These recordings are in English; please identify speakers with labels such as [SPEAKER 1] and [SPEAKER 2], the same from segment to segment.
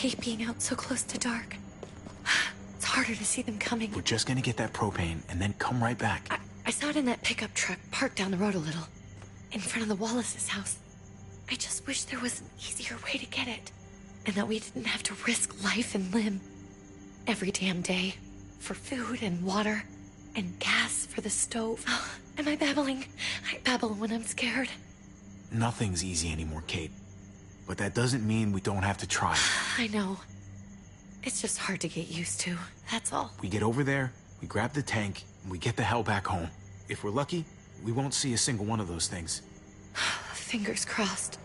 [SPEAKER 1] hate being out so close to dark. It's harder to see them coming.
[SPEAKER 2] We're just gonna get that propane and then come right back.
[SPEAKER 1] I saw it in that pickup truck parked down the road a little, in front of the Wallace's house. I just wish there was an easier way to get it, and that we didn't have to risk life and limb every damn day for food and water and gas for the stove. Oh, am I babbling? I babble when I'm scared.
[SPEAKER 2] Nothing's easy anymore, Kate. But that doesn't mean we don't have to try.
[SPEAKER 1] I know. It's just hard to get used to, that's all.
[SPEAKER 2] We get over there, we grab the tank, and we get the hell back home. If we're lucky, we won't see a single one of those things.
[SPEAKER 1] Fingers crossed.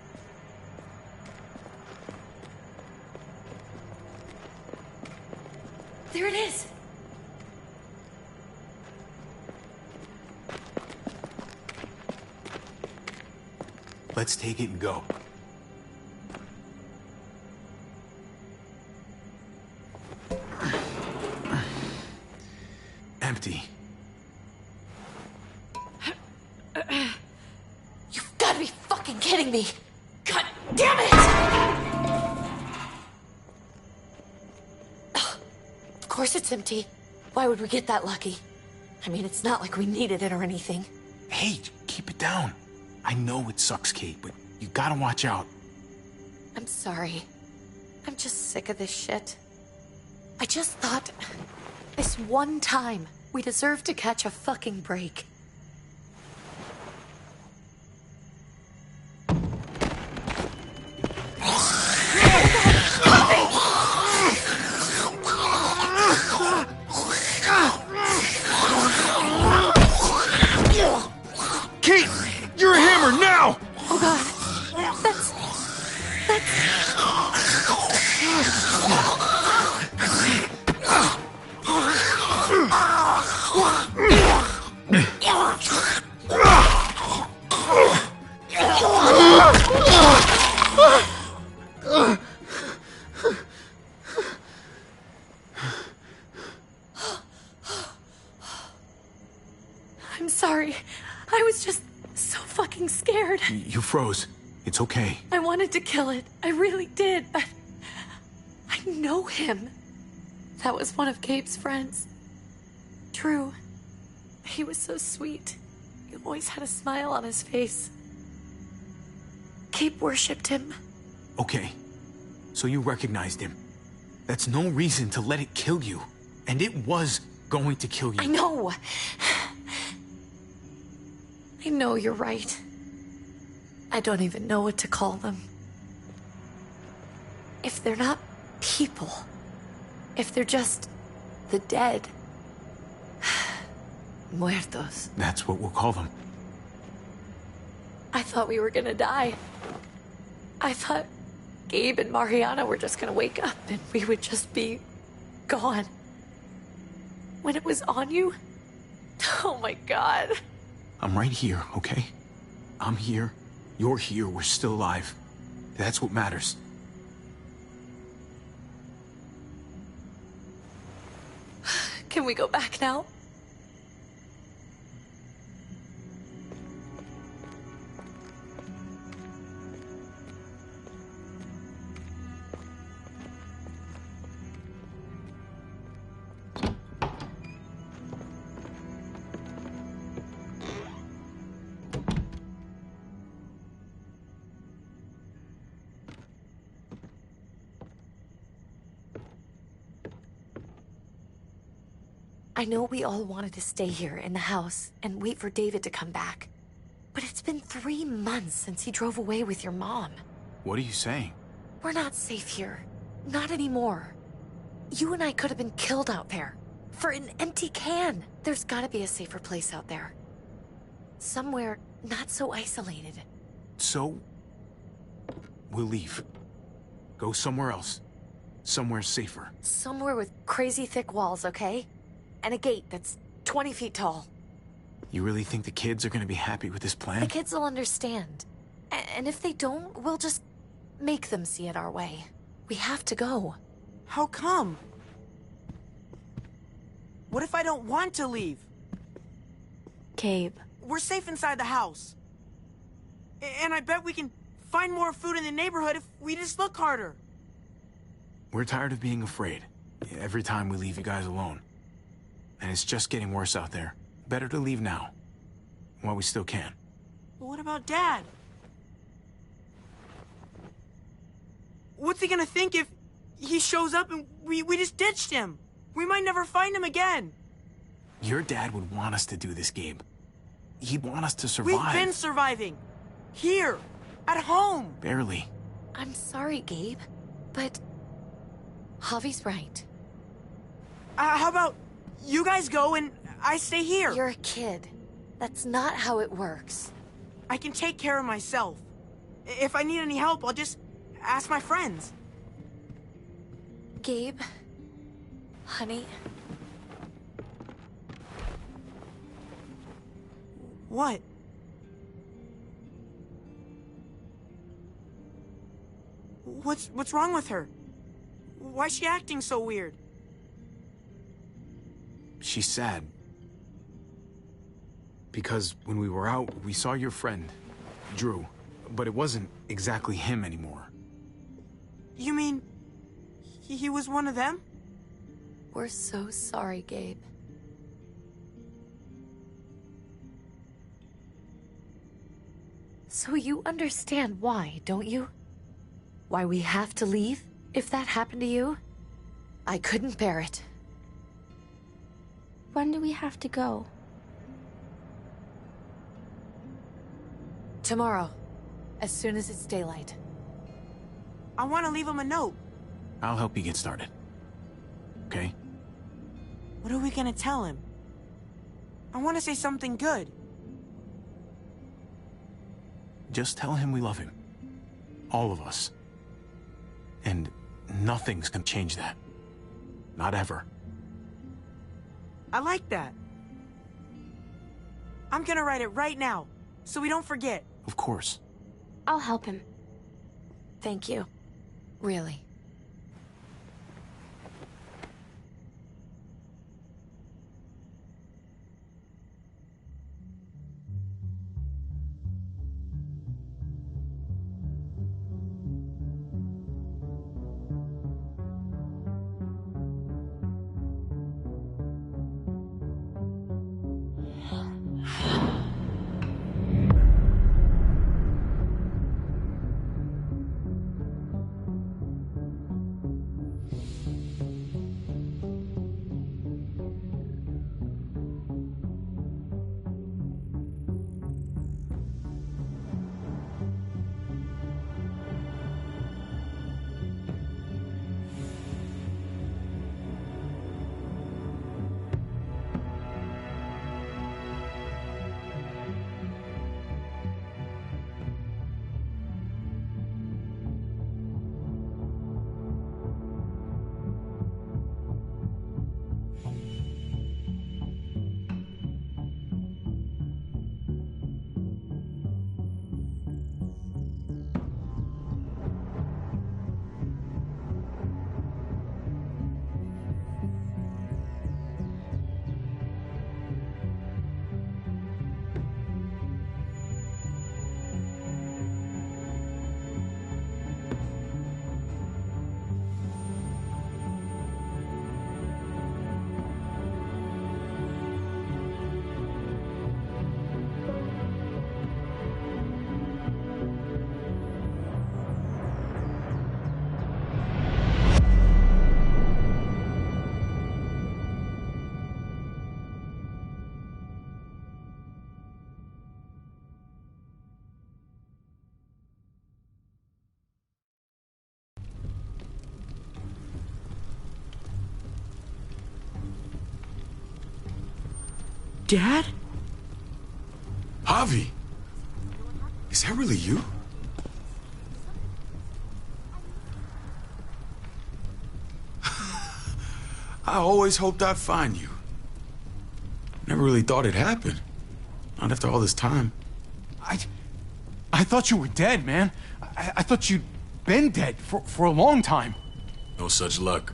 [SPEAKER 1] There it is!
[SPEAKER 2] Let's take it and go. Empty.
[SPEAKER 1] You've got to be fucking kidding me! God damn it! Of course it's empty. Why would we get that lucky? I mean, it's not like we needed it or anything.
[SPEAKER 2] Hey, keep it down. I know it sucks, Kate, but you gotta watch out.
[SPEAKER 1] I'm sorry. I'm just sick of this shit. I just thought, this one time, we deserve to catch a fucking break.
[SPEAKER 2] Kate! You're a hammer now!
[SPEAKER 1] Oh god. That's... I'm sorry. I was just so fucking scared.
[SPEAKER 2] You froze. It's okay.
[SPEAKER 1] I wanted to kill it. I really did, but... I know him. That was one of Gabe's friends. Drew. He was so sweet. He always had a smile on his face. Gabe worshipped him.
[SPEAKER 2] Okay. So you recognized him. That's no reason to let it kill you. And it was going to kill you.
[SPEAKER 1] I know. I know you're right. I don't even know what to call them. If they're not people, if they're just the dead, muertos.
[SPEAKER 2] That's what we'll call them.
[SPEAKER 1] I thought we were gonna die. I thought Gabe and Mariana were just gonna wake up and we would just be gone. When it was on you, oh my god.
[SPEAKER 2] I'm right here, okay? I'm here. You're here. We're still alive. That's what matters.
[SPEAKER 1] Can we go back now? I know we all wanted to stay here in the house and wait for David to come back. But it's been 3 months since he drove away with your mom.
[SPEAKER 2] What are you saying?
[SPEAKER 1] We're not safe here. Not anymore. You and I could have been killed out there. For an empty can. There's gotta be a safer place out there. Somewhere not so isolated.
[SPEAKER 2] So, we'll leave. Go somewhere else. Somewhere safer.
[SPEAKER 1] Somewhere with crazy thick walls, okay? And a gate that's 20 feet tall.
[SPEAKER 2] You really think the kids are gonna be happy with this plan?
[SPEAKER 1] The kids will understand. And if they don't, we'll just make them see it our way. We have to go.
[SPEAKER 3] How come? What if I don't want to leave?
[SPEAKER 1] Gabe.
[SPEAKER 3] We're safe inside the house. And I bet we can find more food in the neighborhood if we just look harder.
[SPEAKER 2] We're tired of being afraid every time we leave you guys alone. And it's just getting worse out there. Better to leave now, while we still can.
[SPEAKER 3] But what about Dad? What's he gonna think if he shows up and we just ditched him? We might never find him again.
[SPEAKER 2] Your dad would want us to do this, Gabe. He'd want us to survive.
[SPEAKER 3] We've been surviving. Here. At home.
[SPEAKER 2] Barely.
[SPEAKER 1] I'm sorry, Gabe, but Javi's right.
[SPEAKER 3] How about you guys go and I stay here?
[SPEAKER 1] You're a kid. That's not how it works.
[SPEAKER 3] I can take care of myself. If I need any help, I'll just ask my friends.
[SPEAKER 1] Gabe, honey.
[SPEAKER 3] What? What's wrong with her? Why's she acting so weird?
[SPEAKER 2] She's sad. Because when we were out, we saw your friend, Drew. But it wasn't exactly him anymore.
[SPEAKER 3] You mean he was one of them?
[SPEAKER 1] We're so sorry, Gabe. So you understand why, don't you? Why we have to leave if that happened to you? I couldn't bear it.
[SPEAKER 4] When do we have to go?
[SPEAKER 1] Tomorrow, as soon as it's daylight.
[SPEAKER 3] I want to leave him a note.
[SPEAKER 2] I'll help you get started. Okay?
[SPEAKER 3] What are we gonna tell him? I want to say something good.
[SPEAKER 2] Just tell him we love him. All of us. And nothing's gonna change that. Not ever.
[SPEAKER 3] I like that. I'm gonna write it right now, so we don't forget.
[SPEAKER 2] Of course.
[SPEAKER 4] I'll help him.
[SPEAKER 1] Thank you. Really.
[SPEAKER 3] Dad?
[SPEAKER 5] Javi! Is that really you? I always hoped I'd find you. Never really thought it'd happen. Not after all this time.
[SPEAKER 2] I thought you were dead, man. I thought you'd been dead for a long time.
[SPEAKER 5] No such luck.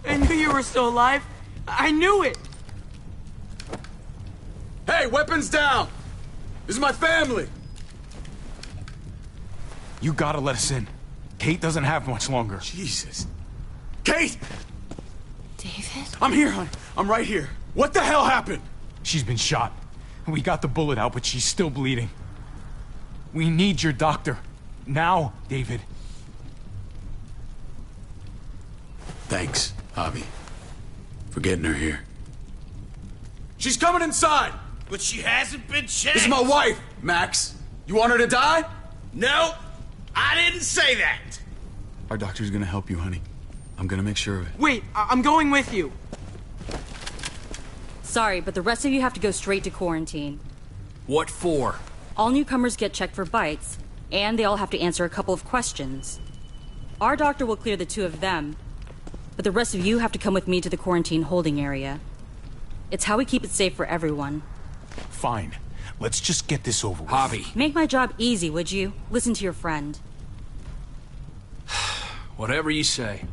[SPEAKER 3] I knew you were still alive. I knew it.
[SPEAKER 5] Hey, weapons down! This is my family!
[SPEAKER 2] You gotta let us in. Kate doesn't have much longer.
[SPEAKER 5] Jesus. Kate!
[SPEAKER 1] David?
[SPEAKER 5] I'm here, hon. I'm right here. What the hell happened?
[SPEAKER 2] She's been shot. We got the bullet out, but she's still bleeding. We need your doctor. Now, David.
[SPEAKER 5] Thanks, Javi, for getting her here. She's coming inside!
[SPEAKER 6] But she hasn't been checked.
[SPEAKER 5] This is my wife, Max. You want her to die?
[SPEAKER 6] No, I didn't say that.
[SPEAKER 5] Our doctor's gonna help you, honey. I'm gonna make sure of it.
[SPEAKER 3] Wait, I'm going with you.
[SPEAKER 7] Sorry, but the rest of you have to go straight to quarantine.
[SPEAKER 6] What for?
[SPEAKER 7] All newcomers get checked for bites, and they all have to answer a couple of questions. Our doctor will clear the two of them, but the rest of you have to come with me to the quarantine holding area. It's how we keep it safe for everyone.
[SPEAKER 2] Fine. Let's just get this over with.
[SPEAKER 6] Javi.
[SPEAKER 7] Make my job easy, would you? Listen to your friend.
[SPEAKER 6] Whatever you say.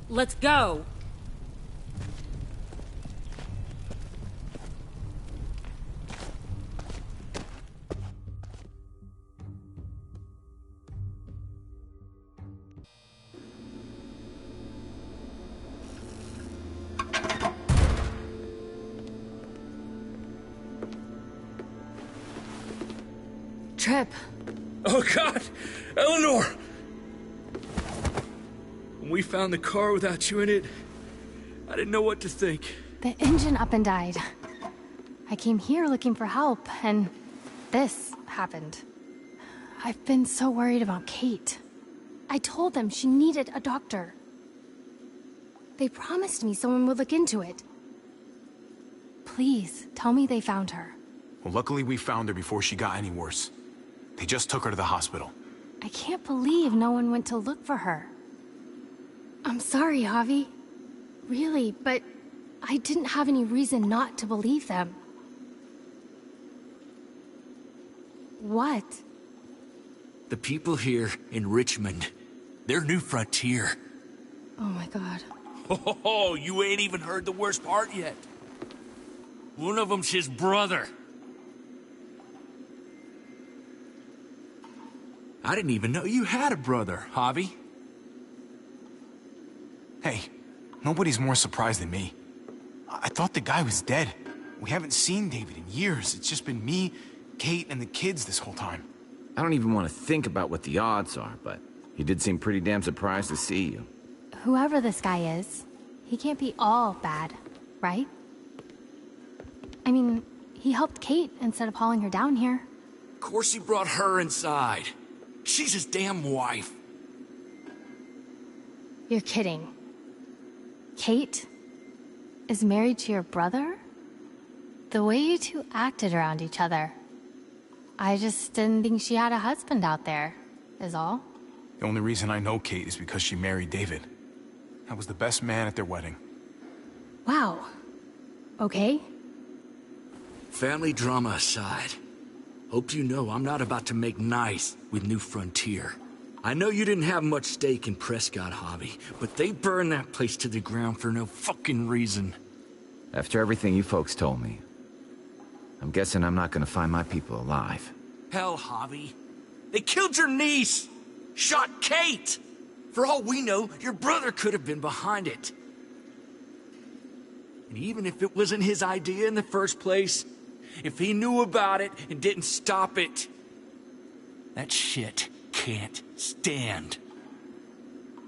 [SPEAKER 7] Let's go!
[SPEAKER 1] Trip.
[SPEAKER 6] Oh, God! Eleanor! When we found the car without you in it, I didn't know what to think.
[SPEAKER 8] The engine up and died. I came here looking for help, and this happened. I've been so worried about Kate. I told them she needed a doctor. They promised me someone would look into it. Please, tell me they found her.
[SPEAKER 2] Well, luckily we found her before she got any worse. They just took her to the hospital.
[SPEAKER 8] I can't believe no one went to look for her. I'm sorry, Javi. Really, but I didn't have any reason not to believe them. What?
[SPEAKER 6] The people here in Richmond, they're New Frontier.
[SPEAKER 8] Oh my God.
[SPEAKER 6] Oh, you ain't even heard the worst part yet. One of them's his brother. I didn't even know you had a brother, Javi.
[SPEAKER 2] Hey, nobody's more surprised than me. I thought the guy was dead. We haven't seen David in years. It's just been me, Kate, and the kids this whole time.
[SPEAKER 9] I don't even want to think about what the odds are, but he did seem pretty damn surprised to see you.
[SPEAKER 8] Whoever this guy is, he can't be all bad, right? I mean, he helped Kate instead of hauling her down here.
[SPEAKER 6] Of course he brought her inside. She's his damn wife.
[SPEAKER 8] You're kidding. Kate is married to your brother? The way you two acted around each other. I just didn't think she had a husband out there, is all.
[SPEAKER 2] The only reason I know Kate is because she married David. I was the best man at their wedding.
[SPEAKER 8] Wow. Okay.
[SPEAKER 6] Family drama aside, hope you know I'm not about to make nice with New Frontier. I know you didn't have much stake in Prescott, Javi, but they burned that place to the ground for no fucking reason.
[SPEAKER 9] After everything you folks told me, I'm guessing I'm not gonna find my people alive.
[SPEAKER 6] Hell, Javi. They killed your niece! Shot Kate! For all we know, your brother could have been behind it. And even if it wasn't his idea in the first place, if he knew about it and didn't stop it, that shit can't stand.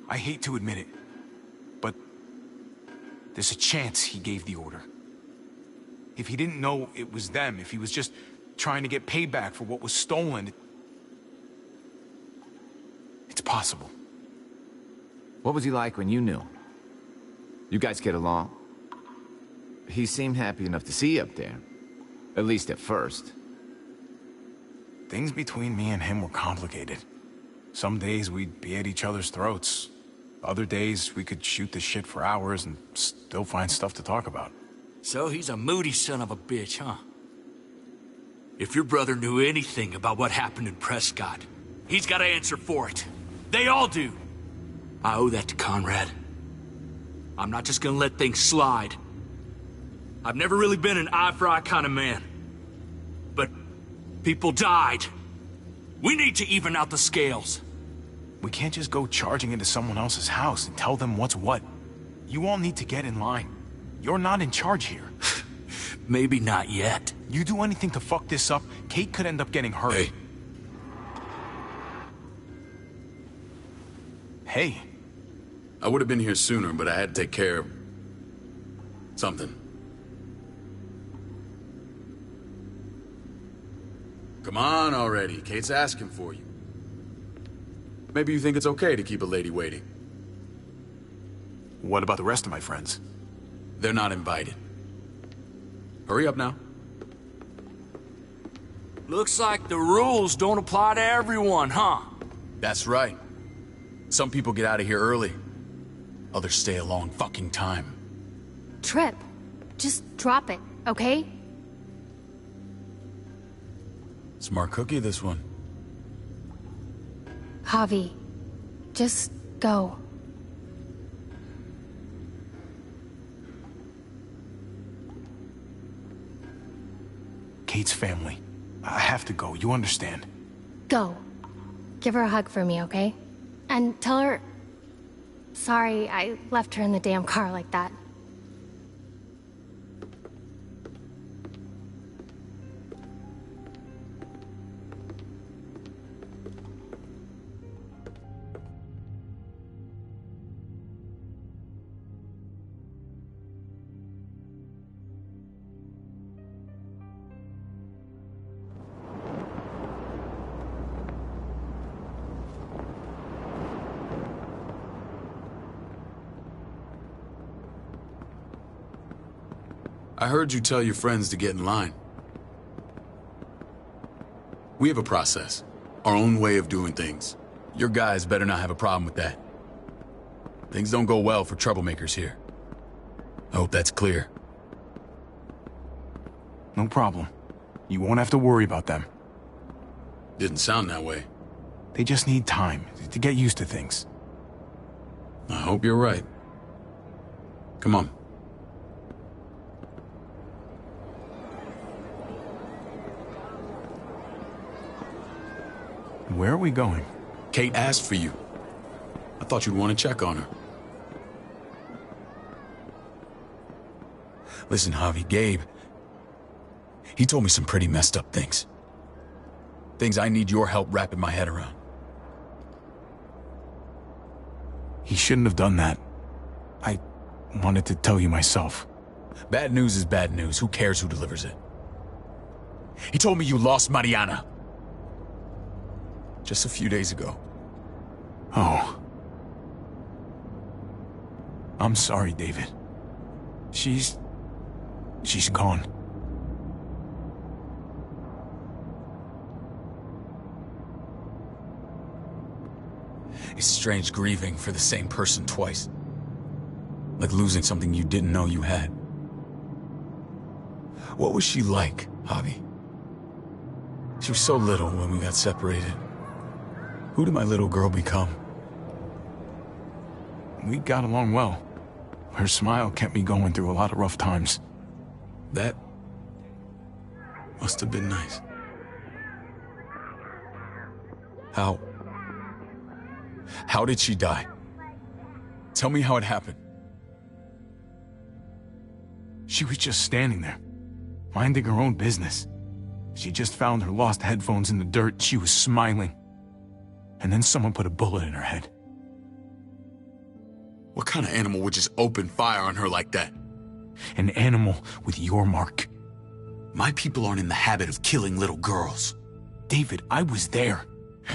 [SPEAKER 2] I hate to admit it, but there's a chance he gave the order. If he didn't know it was them, if he was just trying to get payback for what was stolen, it's possible.
[SPEAKER 9] What was he like when you knew him? You guys get along? He seemed happy enough to see you up there. At least at first.
[SPEAKER 2] Things between me and him were complicated. Some days we'd be at each other's throats. Other days we could shoot the shit for hours and still find stuff to talk about.
[SPEAKER 6] So he's a moody son of a bitch, huh? If your brother knew anything about what happened in Prescott, he's got to answer for it. They all do. I owe that to Conrad. I'm not just gonna let things slide. I've never really been an eye-for-eye kind of man. But people died. We need to even out the scales.
[SPEAKER 2] We can't just go charging into someone else's house and tell them what's what. You all need to get in line. You're not in charge here.
[SPEAKER 6] Maybe not yet.
[SPEAKER 2] You do anything to fuck this up, Kate could end up getting hurt.
[SPEAKER 5] Hey.
[SPEAKER 2] Hey.
[SPEAKER 5] I would have been here sooner, but I had to take care of something. Come on already. Kate's asking for you. Maybe you think it's okay to keep a lady waiting.
[SPEAKER 2] What about the rest of my friends?
[SPEAKER 5] They're not invited. Hurry up now.
[SPEAKER 6] Looks like the rules don't apply to everyone, huh?
[SPEAKER 5] That's right. Some people get out of here early. Others stay a long fucking time.
[SPEAKER 8] Trip, just drop it, okay?
[SPEAKER 5] Smart cookie, this one.
[SPEAKER 8] Javi, just go.
[SPEAKER 2] Kate's family. I have to go, you understand?
[SPEAKER 8] Go. Give her a hug for me, okay? And tell her... Sorry, I left her in the damn car like that.
[SPEAKER 5] I heard you tell your friends to get in line. We have a process, our own way of doing things. Your guys better not have a problem with that. Things don't go well for troublemakers here. I hope that's clear.
[SPEAKER 2] No problem. You won't have to worry about them.
[SPEAKER 5] Didn't sound that way.
[SPEAKER 2] They just need time to get used to things.
[SPEAKER 5] I hope you're right. Come on.
[SPEAKER 2] Where are we going?
[SPEAKER 5] Kate asked for you. I thought you'd want to check on her. Listen, Javi, Gabe... he told me some pretty messed up things. Things I need your help wrapping my head around.
[SPEAKER 2] He shouldn't have done that. I wanted to tell you myself.
[SPEAKER 5] Bad news is bad news. Who cares who delivers it? He told me you lost Mariana. Just a few days ago.
[SPEAKER 2] Oh. I'm sorry, David. She's gone.
[SPEAKER 5] It's strange grieving for the same person twice. Like losing something you didn't know you had. What was she like, Javi? She was so little when we got separated. Who did my little girl become?
[SPEAKER 2] We got along well. Her smile kept me going through a lot of rough times.
[SPEAKER 5] That must have been nice. How did she die? Tell me how it happened.
[SPEAKER 2] She was just standing there, minding her own business. She just found her lost headphones in the dirt. She was smiling. And then someone put a bullet in her head.
[SPEAKER 5] What kind of animal would just open fire on her like that?
[SPEAKER 2] An animal with your mark.
[SPEAKER 5] My people aren't in the habit of killing little girls.
[SPEAKER 2] David, I was there.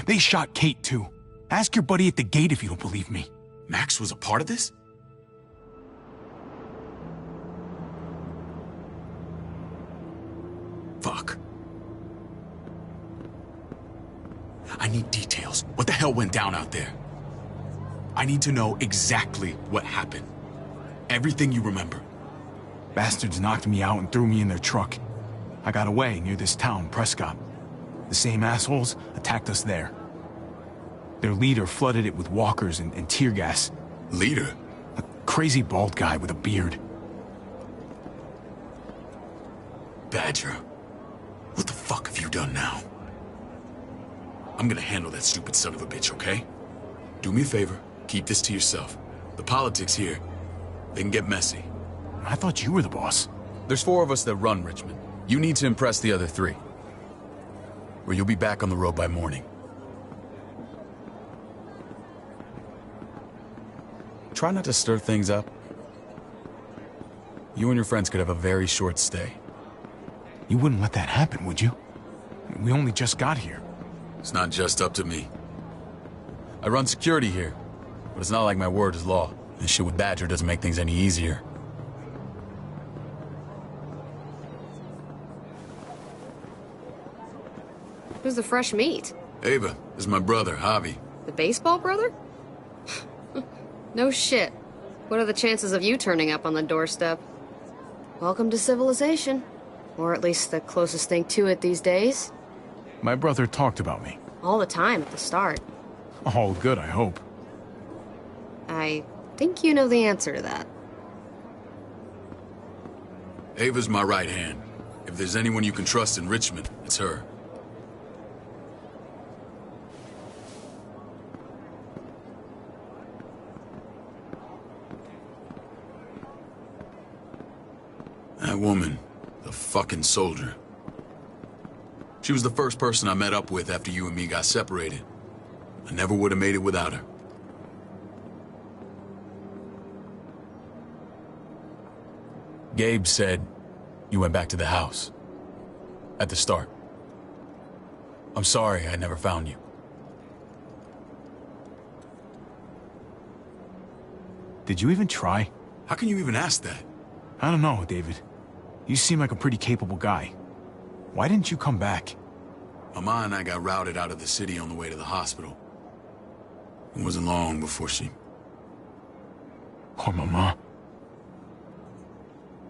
[SPEAKER 2] They shot Kate too. Ask your buddy at the gate if you don't believe me.
[SPEAKER 5] Max was a part of this? Fuck. I need details. What the hell went down out there? I need to know exactly what happened. Everything you remember.
[SPEAKER 2] Bastards knocked me out and threw me in their truck. I got away near this town, Prescott. The same assholes attacked us there. Their leader flooded it with walkers and tear gas.
[SPEAKER 5] Leader?
[SPEAKER 2] A crazy bald guy with a beard.
[SPEAKER 5] Badger, what the fuck have you done now? I'm gonna handle that stupid son of a bitch, okay? Do me a favor, keep this to yourself. The politics here, they can get messy.
[SPEAKER 2] I thought you were the boss.
[SPEAKER 5] There's 4 of us that run Richmond. You need to impress the other 3. Or you'll be back on the road by morning. Try not to stir things up. You and your friends could have a very short stay.
[SPEAKER 2] You wouldn't let that happen, would you? We only just got here.
[SPEAKER 5] It's not just up to me. I run security here, but it's not like my word is law. This shit with Badger doesn't make things any easier.
[SPEAKER 10] Who's the fresh meat?
[SPEAKER 5] Ava, this is my brother, Javi.
[SPEAKER 10] The baseball brother? No shit. What are the chances of you turning up on the doorstep? Welcome to civilization. Or at least the closest thing to it these days.
[SPEAKER 2] My brother talked about me.
[SPEAKER 10] All the time at the start.
[SPEAKER 2] All good, I hope.
[SPEAKER 10] I think you know the answer to that.
[SPEAKER 5] Ava's my right hand. If there's anyone you can trust in Richmond, it's her. That woman, the fucking soldier. She was the first person I met up with after you and me got separated. I never would have made it without her. Gabe said you went back to the house. At the start. I'm sorry I never found you.
[SPEAKER 2] Did you even try?
[SPEAKER 5] How can you even ask that?
[SPEAKER 2] I don't know, David. You seem like a pretty capable guy. Why didn't you come back?
[SPEAKER 5] Mama and I got routed out of the city on the way to the hospital. It wasn't long before she...
[SPEAKER 2] Poor Mama.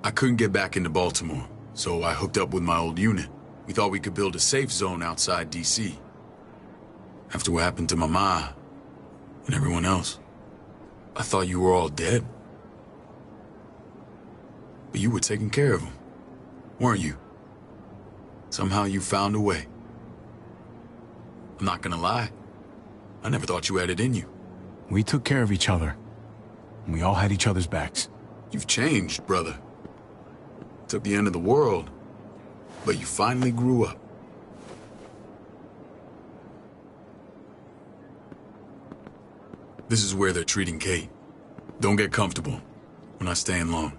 [SPEAKER 5] I couldn't get back into Baltimore, so I hooked up with my old unit. We thought we could build a safe zone outside D.C. After what happened to Mama and everyone else, I thought you were all dead. But you were taking care of them, weren't you? Somehow you found a way. I'm not gonna lie. I never thought you had it in you.
[SPEAKER 2] We took care of each other. And we all had each other's backs.
[SPEAKER 5] You've changed, brother. Took the end of the world, but you finally grew up. This is where they're treating Kate. Don't get comfortable. We're not staying long.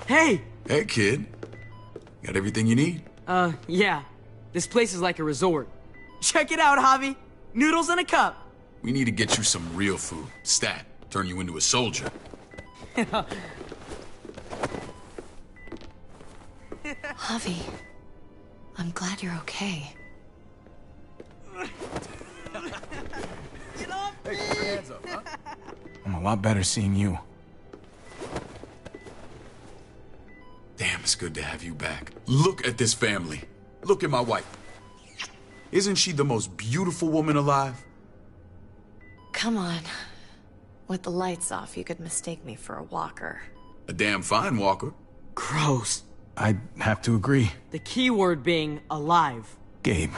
[SPEAKER 3] Hey!
[SPEAKER 5] Hey, kid. Got everything you need?
[SPEAKER 3] Yeah. This place is like a resort. Check it out, Javi. Noodles in a cup.
[SPEAKER 5] We need to get you some real food. Stat. Turn you into a soldier.
[SPEAKER 1] Javi, I'm glad you're okay.
[SPEAKER 3] Get off me!
[SPEAKER 5] Hey, put your hands up, huh?
[SPEAKER 2] I'm a lot better seeing you.
[SPEAKER 5] Damn, it's good to have you back. Look at this family. Look at my wife. Isn't she the most beautiful woman alive?
[SPEAKER 1] Come on. With the lights off, you could mistake me for a walker.
[SPEAKER 5] A damn fine walker.
[SPEAKER 3] Gross.
[SPEAKER 2] I'd have to agree.
[SPEAKER 3] The key word being alive.
[SPEAKER 2] Gabe.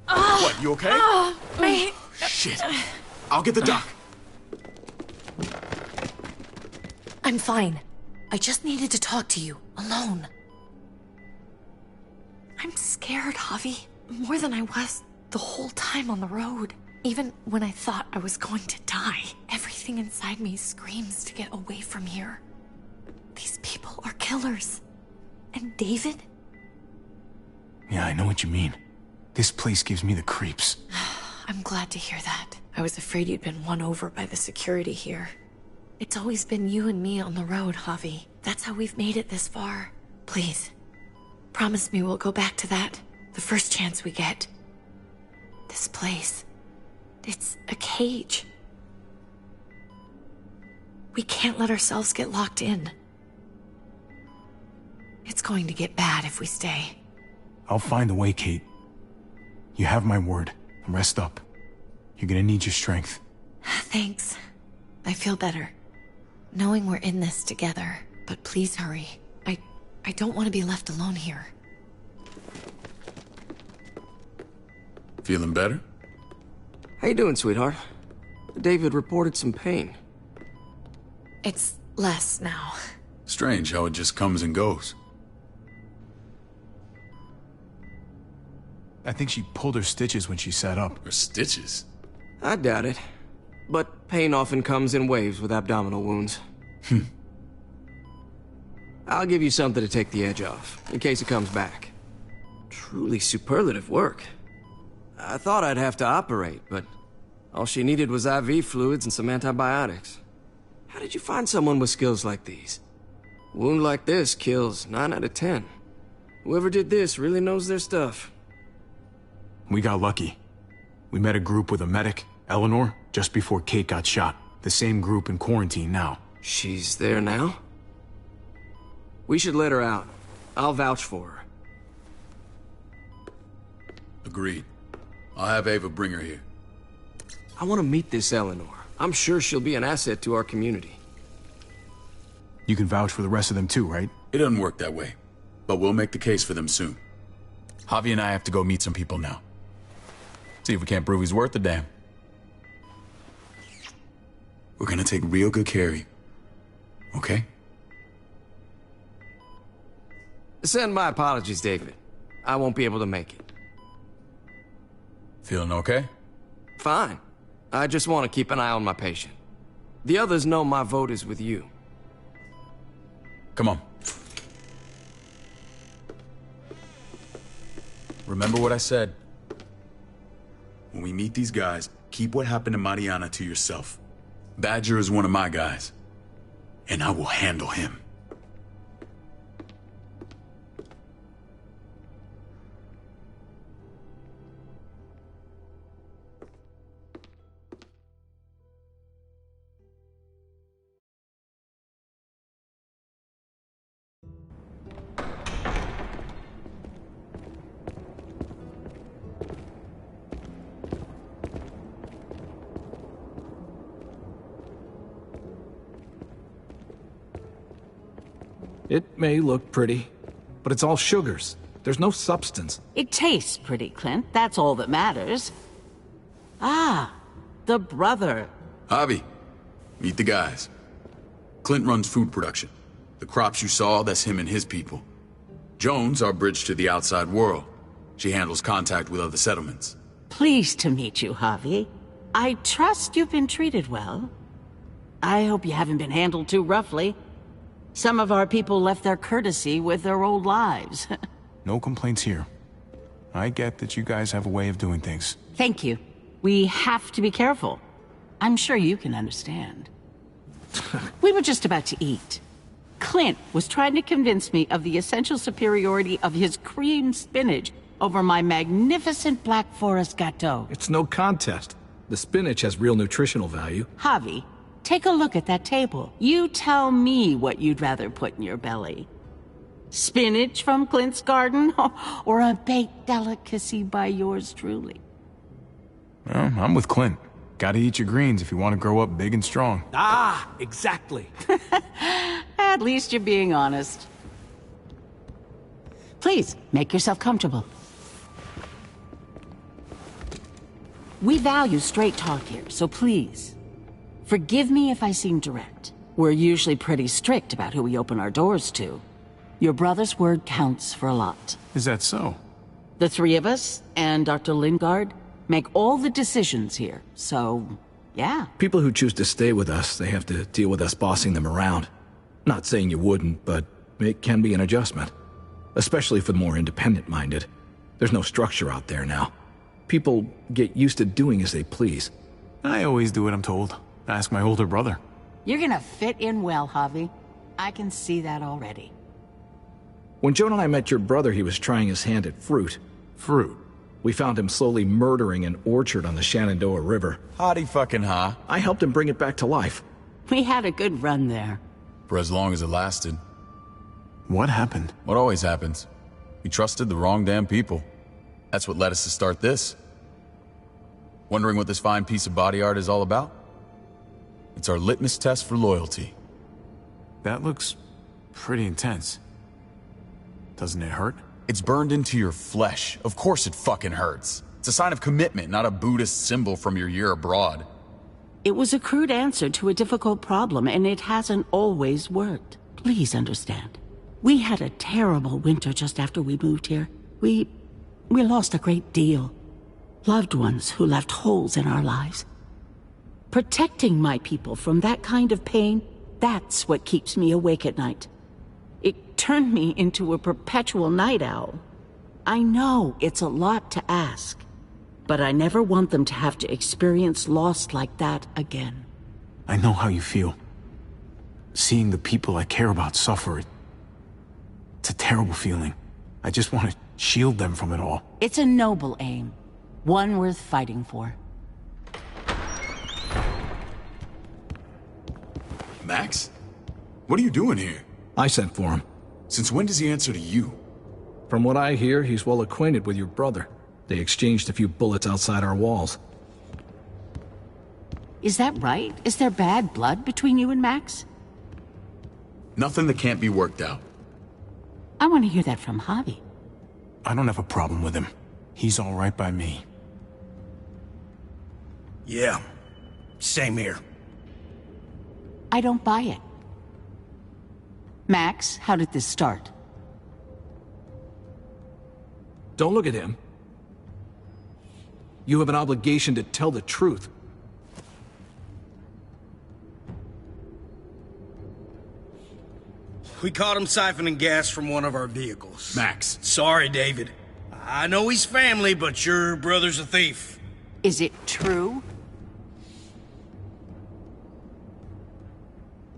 [SPEAKER 5] What, you okay? Shit. I'll get the doc.
[SPEAKER 1] I'm fine. I just needed to talk to you, alone. I'm scared, Javi. More than I was the whole time on the road. Even when I thought I was going to die, everything inside me screams to get away from here. These people are killers. And David?
[SPEAKER 2] Yeah, I know what you mean. This place gives me the creeps.
[SPEAKER 1] I'm glad to hear that. I was afraid you'd been won over by the security here. It's always been you and me on the road, Javi. That's how we've made it this far. Please, promise me we'll go back to that the first chance we get. This place, it's a cage. We can't let ourselves get locked in. going to get bad if we stay.
[SPEAKER 2] I'll find a way, Kate. You have my word. Rest up. You're gonna need your strength.
[SPEAKER 1] Thanks. I feel better. Knowing we're in this together. But please hurry. I don't want to be left alone here.
[SPEAKER 5] Feeling better?
[SPEAKER 11] How you doing, sweetheart? David reported some pain.
[SPEAKER 1] It's less now.
[SPEAKER 5] Strange how it just comes and goes.
[SPEAKER 2] I think she pulled her stitches when she sat up.
[SPEAKER 5] Her stitches?
[SPEAKER 11] I doubt it. But pain often comes in waves with abdominal wounds. I'll give you something to take the edge off, in case it comes back. Truly superlative work. I thought I'd have to operate, but all she needed was IV fluids and some antibiotics. How did you find someone with skills like these? A wound like this kills 9 out of 10. Whoever did this really knows their stuff.
[SPEAKER 2] We got lucky. We met a group with a medic, Eleanor, just before Kate got shot. The same group in quarantine now.
[SPEAKER 11] She's there now? We should let her out. I'll vouch for her.
[SPEAKER 5] Agreed. I'll have Ava bring her here.
[SPEAKER 11] I want to meet this Eleanor. I'm sure she'll be an asset to our community.
[SPEAKER 2] You can vouch for the rest of them too, right?
[SPEAKER 5] It doesn't work that way, but we'll make the case for them soon. Javi and I have to go meet some people now. See if we can't prove he's worth the damn. We're gonna take real good care of you. Okay?
[SPEAKER 11] Send my apologies, David. I won't be able to make it.
[SPEAKER 5] Feeling okay?
[SPEAKER 11] Fine. I just want to keep an eye on my patient. The others know my vote is with you.
[SPEAKER 5] Come on. Remember what I said. When we meet these guys, keep what happened to Mariana to yourself. Badger is one of my guys, and I will handle him.
[SPEAKER 12] It may look pretty, but it's all sugars. There's no substance.
[SPEAKER 13] It tastes pretty, Clint. That's all that matters. Ah, the brother.
[SPEAKER 5] Javi, meet the guys. Clint runs food production. The crops you saw, that's him and his people. Jones, our bridge to the outside world. She handles contact with other settlements.
[SPEAKER 13] Pleased to meet you, Javi. I trust you've been treated well. I hope you haven't been handled too roughly. Some of our people left their courtesy with their old lives.
[SPEAKER 2] No complaints here. I get that you guys have a way of doing things.
[SPEAKER 13] Thank you. We have to be careful. I'm sure you can understand. We were just about to eat. Clint was trying to convince me of the essential superiority of his cream spinach over my magnificent Black Forest gâteau.
[SPEAKER 12] It's no contest. The spinach has real nutritional value.
[SPEAKER 13] Javi, take a look at that table. You tell me what you'd rather put in your belly. Spinach from Clint's garden, or a baked delicacy by yours truly?
[SPEAKER 2] Well, I'm with Clint. Gotta eat your greens if you want to grow up big and strong.
[SPEAKER 12] Ah, exactly.
[SPEAKER 13] At least you're being honest. Please, make yourself comfortable. We value straight talk here, so please, forgive me if I seem direct. We're usually pretty strict about who we open our doors to. Your brother's word counts for a lot.
[SPEAKER 2] Is that so?
[SPEAKER 13] The three of us, and Dr. Lingard, make all the decisions here, so, yeah.
[SPEAKER 12] People who choose to stay with us, they have to deal with us bossing them around. Not saying you wouldn't, but it can be an adjustment. Especially for the more independent-minded. There's no structure out there now. People get used to doing as they please.
[SPEAKER 2] I always do what I'm told. Ask my older brother.
[SPEAKER 13] You're gonna fit in well, Javi. I can see that already.
[SPEAKER 12] When Joan and I met your brother, he was trying his hand at fruit.
[SPEAKER 2] Fruit?
[SPEAKER 12] We found him slowly murdering an orchard on the Shenandoah River.
[SPEAKER 5] Howdy fucking ha.
[SPEAKER 12] I helped him bring it back to life.
[SPEAKER 13] We had a good run there.
[SPEAKER 5] For as long as it lasted.
[SPEAKER 2] What happened?
[SPEAKER 5] What always happens. We trusted the wrong damn people. That's what led us to start this. Wondering what this fine piece of body art is all about? It's our litmus test for loyalty.
[SPEAKER 2] That looks pretty intense. Doesn't it hurt?
[SPEAKER 5] It's burned into your flesh. Of course it fucking hurts. It's a sign of commitment, not a Buddhist symbol from your year abroad.
[SPEAKER 13] It was a crude answer to a difficult problem, and it hasn't always worked. Please understand. We had a terrible winter just after we moved here. We lost a great deal. Loved ones who left holes in our lives. Protecting my people from that kind of pain, that's what keeps me awake at night. It turned me into a perpetual night owl. I know it's a lot to ask, but I never want them to have to experience loss like that again.
[SPEAKER 2] I know how you feel. Seeing the people I care about suffer, it's a terrible feeling. I just want to shield them from it all.
[SPEAKER 13] It's a noble aim, one worth fighting for.
[SPEAKER 5] Max? What are you doing here?
[SPEAKER 12] I sent for him.
[SPEAKER 5] Since when does he answer to you?
[SPEAKER 12] From what I hear, he's well acquainted with your brother. They exchanged a few bullets outside our walls.
[SPEAKER 13] Is that right? Is there bad blood between you and Max?
[SPEAKER 5] Nothing that can't be worked out.
[SPEAKER 13] I want to hear that from Javi.
[SPEAKER 2] I don't have a problem with him. He's all right by me.
[SPEAKER 14] Yeah, same here.
[SPEAKER 13] I don't buy it. Max, how did this start?
[SPEAKER 12] Don't look at him. You have an obligation to tell the truth.
[SPEAKER 14] We caught him siphoning gas from one of our vehicles.
[SPEAKER 5] Max.
[SPEAKER 14] Sorry, David. I know he's family, but your brother's a thief.
[SPEAKER 13] Is it true?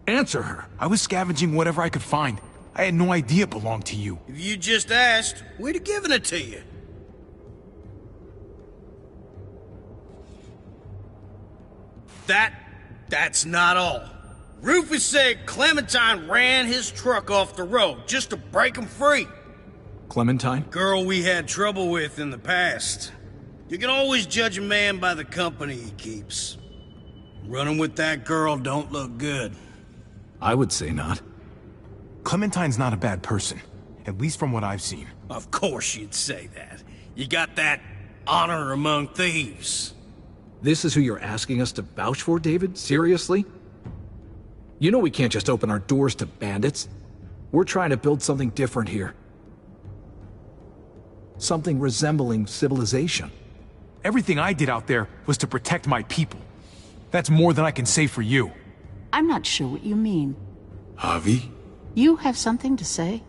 [SPEAKER 12] Answer her.
[SPEAKER 2] I was scavenging whatever I could find. I had no idea it belonged to you.
[SPEAKER 14] If you just asked, we'd have given it to you. That's not all. Rufus said Clementine ran his truck off the road just to break him free.
[SPEAKER 12] Clementine?
[SPEAKER 14] Girl we had trouble with in the past. You can always judge a man by the company he keeps. Running with that girl don't look good.
[SPEAKER 12] I would say not.
[SPEAKER 2] Clementine's not a bad person, at least from what I've seen.
[SPEAKER 14] Of course you'd say that. You got that honor among thieves.
[SPEAKER 12] This is who you're asking us to vouch for, David? Seriously? You know we can't just open our doors to bandits. We're trying to build something different here. Something resembling civilization.
[SPEAKER 2] Everything I did out there was to protect my people. That's more than I can say for you.
[SPEAKER 13] I'm not sure what you mean.
[SPEAKER 5] Javi?
[SPEAKER 13] You have something to say?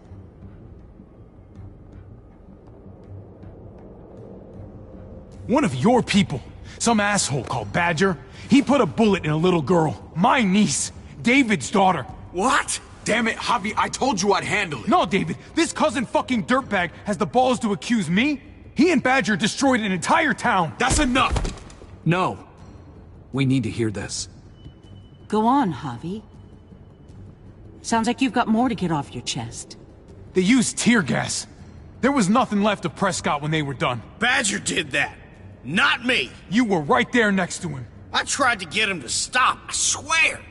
[SPEAKER 2] One of your people, some asshole called Badger, he put a bullet in a little girl, my niece, David's daughter.
[SPEAKER 5] What? Damn it, Javi, I told you I'd handle it.
[SPEAKER 2] No, David, this cousin fucking dirtbag has the balls to accuse me? He and Badger destroyed an entire town.
[SPEAKER 5] That's enough!
[SPEAKER 12] No. We need to hear this.
[SPEAKER 13] Go on, Javi. Sounds like you've got more to get off your chest.
[SPEAKER 2] They used tear gas. There was nothing left of Prescott when they were done.
[SPEAKER 14] Badger did that, not me.
[SPEAKER 2] You were right there next to him.
[SPEAKER 14] I tried to get him to stop, I swear.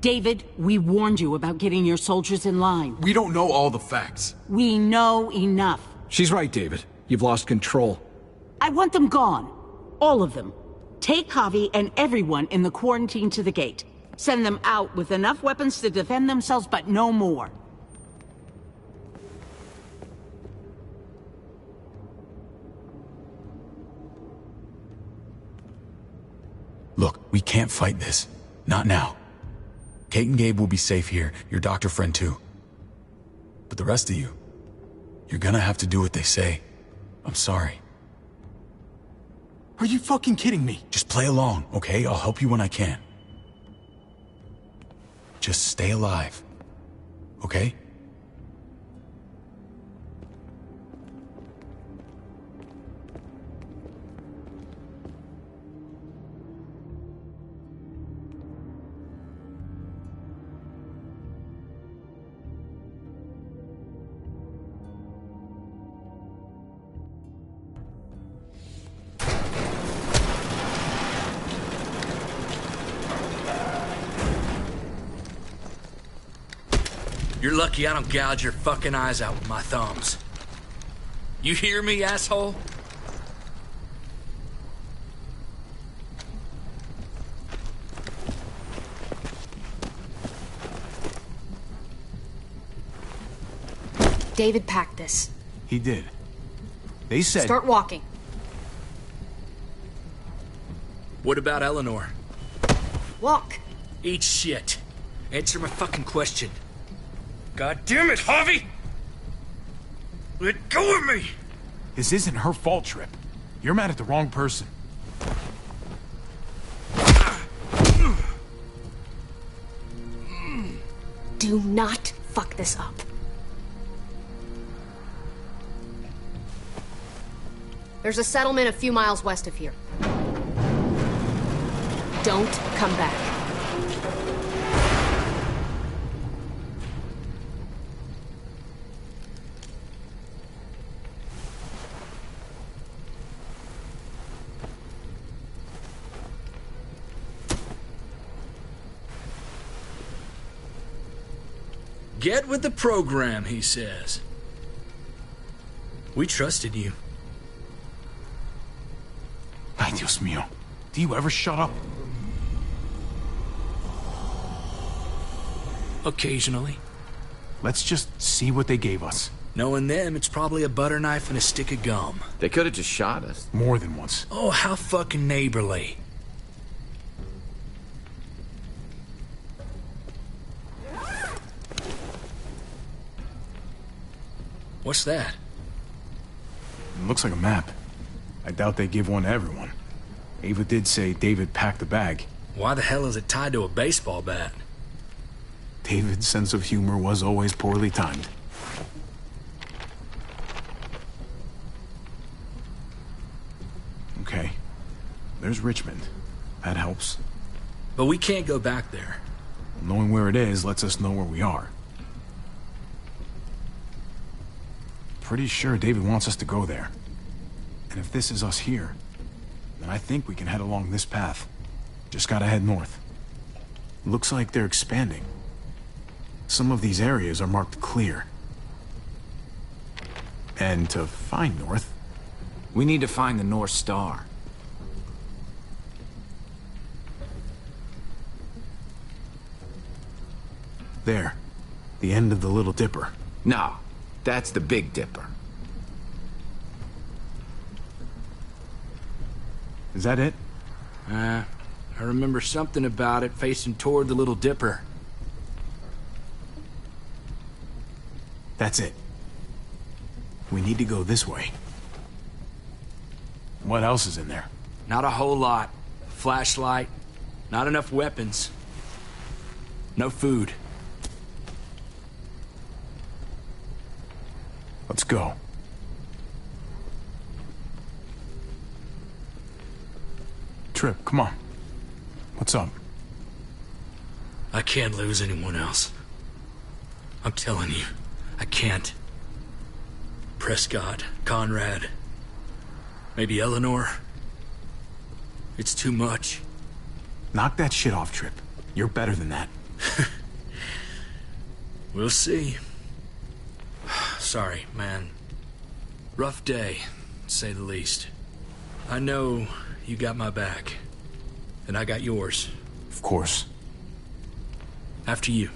[SPEAKER 13] David, we warned you about getting your soldiers in line.
[SPEAKER 5] We don't know all the facts.
[SPEAKER 13] We know enough.
[SPEAKER 12] She's right, David. You've lost control.
[SPEAKER 13] I want them gone. All of them. Take Javi and everyone in the quarantine to the gate. Send them out with enough weapons to defend themselves, but no more.
[SPEAKER 5] Look, we can't fight this. Not now. Kate and Gabe will be safe here, your doctor friend too. But the rest of you, you're gonna have to do what they say. I'm sorry.
[SPEAKER 2] Are you fucking kidding me?
[SPEAKER 5] Just play along, okay? I'll help you when I can. Just stay alive, okay?
[SPEAKER 6] You're lucky I don't gouge your fucking eyes out with my thumbs. You hear me, asshole?
[SPEAKER 10] David packed this.
[SPEAKER 2] He did. They said...
[SPEAKER 10] Start walking.
[SPEAKER 6] What about Eleanor?
[SPEAKER 10] Walk.
[SPEAKER 6] Eat shit. Answer my fucking question. God damn it, Harvey! Let go of me!
[SPEAKER 2] This isn't her fault, Trip. You're mad at the wrong person.
[SPEAKER 10] Do not fuck this up. There's a settlement a few miles west of here. Don't come back.
[SPEAKER 6] Get with the program, he says. We trusted you.
[SPEAKER 2] Ay, Dios mío. Do you ever shut up?
[SPEAKER 6] Occasionally.
[SPEAKER 2] Let's just see what they gave us.
[SPEAKER 6] Knowing them, it's probably a butter knife and a stick of gum.
[SPEAKER 9] They could have just shot us.
[SPEAKER 2] More than once.
[SPEAKER 6] Oh, how fucking neighborly. What's that?
[SPEAKER 2] It looks like a map. I doubt they give one to everyone. Ava did say David packed the bag.
[SPEAKER 6] Why the hell is it tied to a baseball bat?
[SPEAKER 2] David's sense of humor was always poorly timed. Okay. There's Richmond. That helps.
[SPEAKER 6] But we can't go back there.
[SPEAKER 2] Knowing where it is lets us know where we are. Pretty sure David wants us to go there. And if this is us here, then I think we can head along this path. Just gotta head north. Looks like they're expanding. Some of these areas are marked clear. And to find north...
[SPEAKER 9] We need to find the North Star.
[SPEAKER 2] There. The end of the Little Dipper.
[SPEAKER 9] No, that's the Big Dipper.
[SPEAKER 2] Is that it?
[SPEAKER 6] I remember something about it facing toward the Little Dipper.
[SPEAKER 2] That's it. We need to go this way. What else is in there?
[SPEAKER 6] Not a whole lot. Flashlight. Not enough weapons. No food.
[SPEAKER 2] Let's go. Trip, come on. What's up?
[SPEAKER 6] I can't lose anyone else. I'm telling you, I can't. Prescott, Conrad, maybe Eleanor. It's too much.
[SPEAKER 2] Knock that shit off, Trip. You're better than that.
[SPEAKER 6] We'll see. Sorry, man. Rough day, to say the least. I know you got my back, and I got yours.
[SPEAKER 2] Of course.
[SPEAKER 6] After you.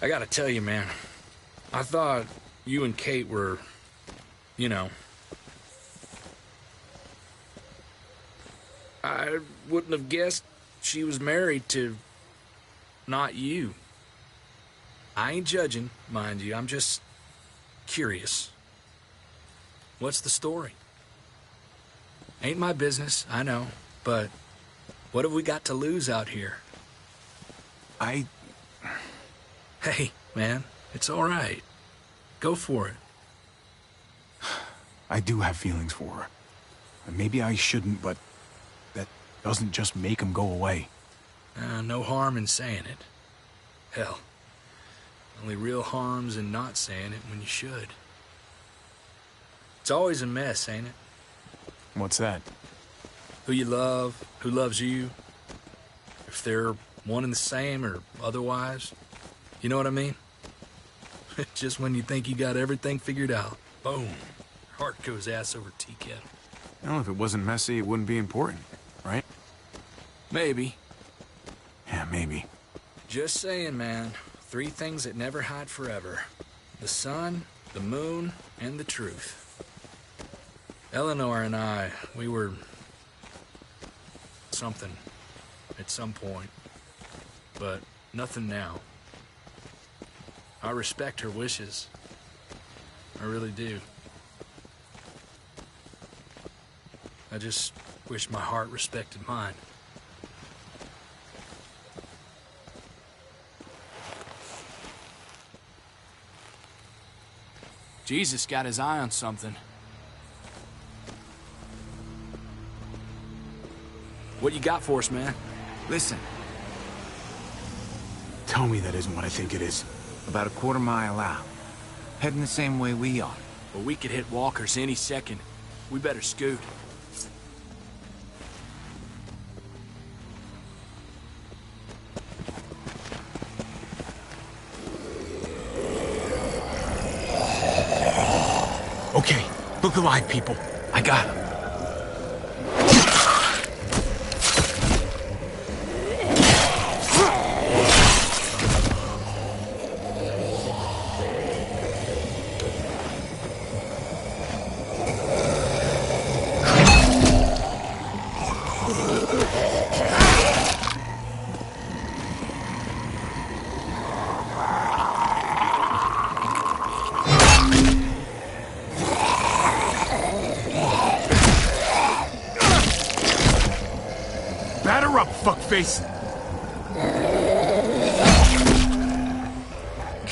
[SPEAKER 6] I gotta tell you, man. I thought you and Kate were, you know... I wouldn't have guessed she was married to... not you. I ain't judging, mind you. I'm just... curious. What's the story? Ain't my business, I know. But what have we got to lose out here?
[SPEAKER 2] Hey,
[SPEAKER 6] man, it's all right. Go for it.
[SPEAKER 2] I do have feelings for her. And maybe I shouldn't, but that doesn't just make them go away.
[SPEAKER 6] No harm in saying it. Hell, only real harm's in not saying it when you should. It's always a mess, ain't it?
[SPEAKER 2] What's that?
[SPEAKER 6] Who you love, who loves you, if they're one and the same or otherwise. You know what I mean? Just when you think you got everything figured out, boom, heart goes ass over tea kettle.
[SPEAKER 2] Well, if it wasn't messy, it wouldn't be important, right?
[SPEAKER 6] Maybe.
[SPEAKER 2] Yeah, maybe.
[SPEAKER 6] Just saying, man. 3 things that never hide forever. The sun, the moon, and the truth. Eleanor and I, we were... something. At some point. But nothing now. I respect her wishes. I really do. I just wish my heart respected mine. Jesus got his eye on something. What you got for us, man?
[SPEAKER 9] Listen.
[SPEAKER 2] Tell me that isn't what I think it is.
[SPEAKER 9] About a quarter mile out. Heading the same way we are.
[SPEAKER 6] Well, we could hit walkers any second. We better scoot.
[SPEAKER 2] Okay, look alive, people. I got him. Batter up, fuckface!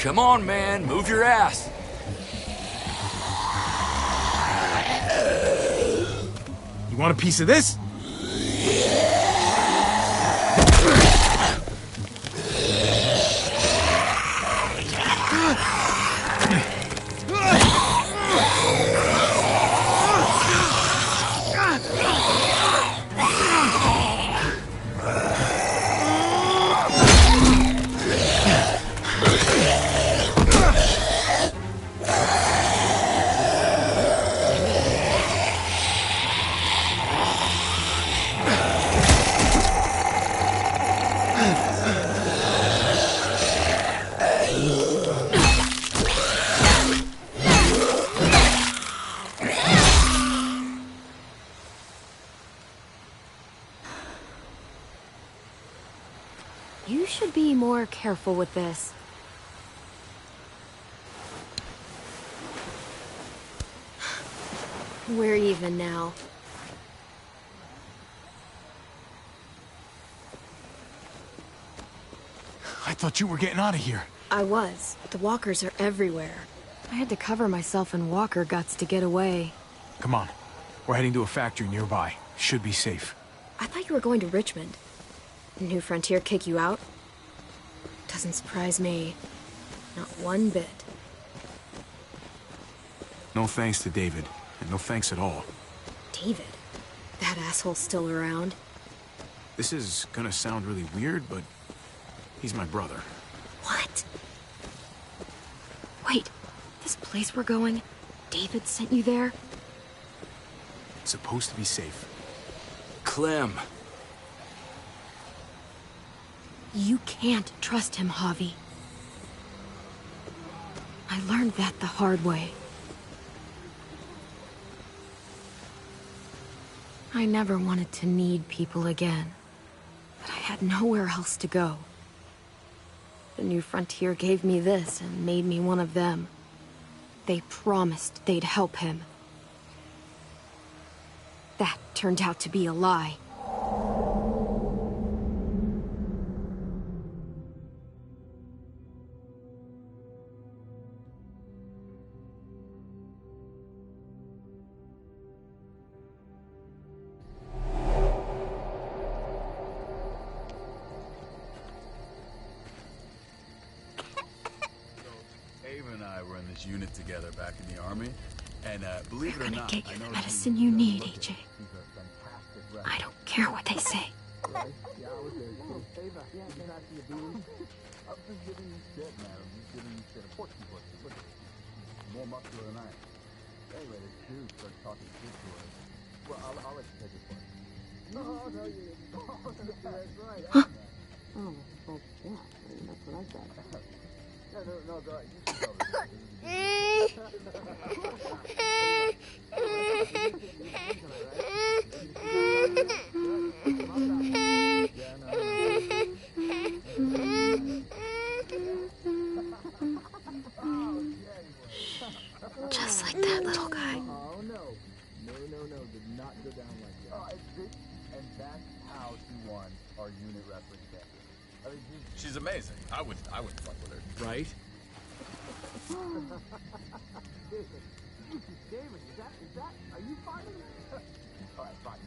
[SPEAKER 6] Come on, man. Move your ass.
[SPEAKER 2] You want a piece of this?
[SPEAKER 10] You should be more careful with this. We're even now.
[SPEAKER 2] I thought you were getting out of here.
[SPEAKER 10] I was, but the walkers are everywhere. I had to cover myself in walker guts to get away.
[SPEAKER 2] Come on. We're heading to a factory nearby. Should be safe.
[SPEAKER 10] I thought you were going to Richmond. New Frontier kick you out? Doesn't surprise me. Not one bit.
[SPEAKER 2] No thanks to David, and no thanks at all.
[SPEAKER 10] David? That asshole's still around?
[SPEAKER 2] This is gonna sound really weird, but he's my brother.
[SPEAKER 10] What? Wait, this place we're going, David sent you there?
[SPEAKER 2] It's supposed to be safe.
[SPEAKER 6] Clem.
[SPEAKER 10] You can't trust him, Javi. I learned that the hard way. I never wanted to need people again, but I had nowhere else to go. The New Frontier gave me this and made me one of them. They promised they'd help him. That turned out to be a lie.
[SPEAKER 5] this unit together back in the Army. And believe it or not,
[SPEAKER 1] get you the medicine you need, AJ. I don't care what they say.
[SPEAKER 15] More muscular than I am. Anyway, this dude starts talking shit to her. Well, I'll let you take it first. No, you didn't. That's right.
[SPEAKER 10] Huh? Oh, well, yeah. That's what I said.
[SPEAKER 15] No, go ahead. You can tell
[SPEAKER 1] Just like that little guy.
[SPEAKER 15] Oh, no. No. Did not go down like that. And that's how she won our unit representative. I mean,
[SPEAKER 5] She's amazing. I would fuck with her.
[SPEAKER 11] Right?
[SPEAKER 15] David, is that, are you fine? All right, fine,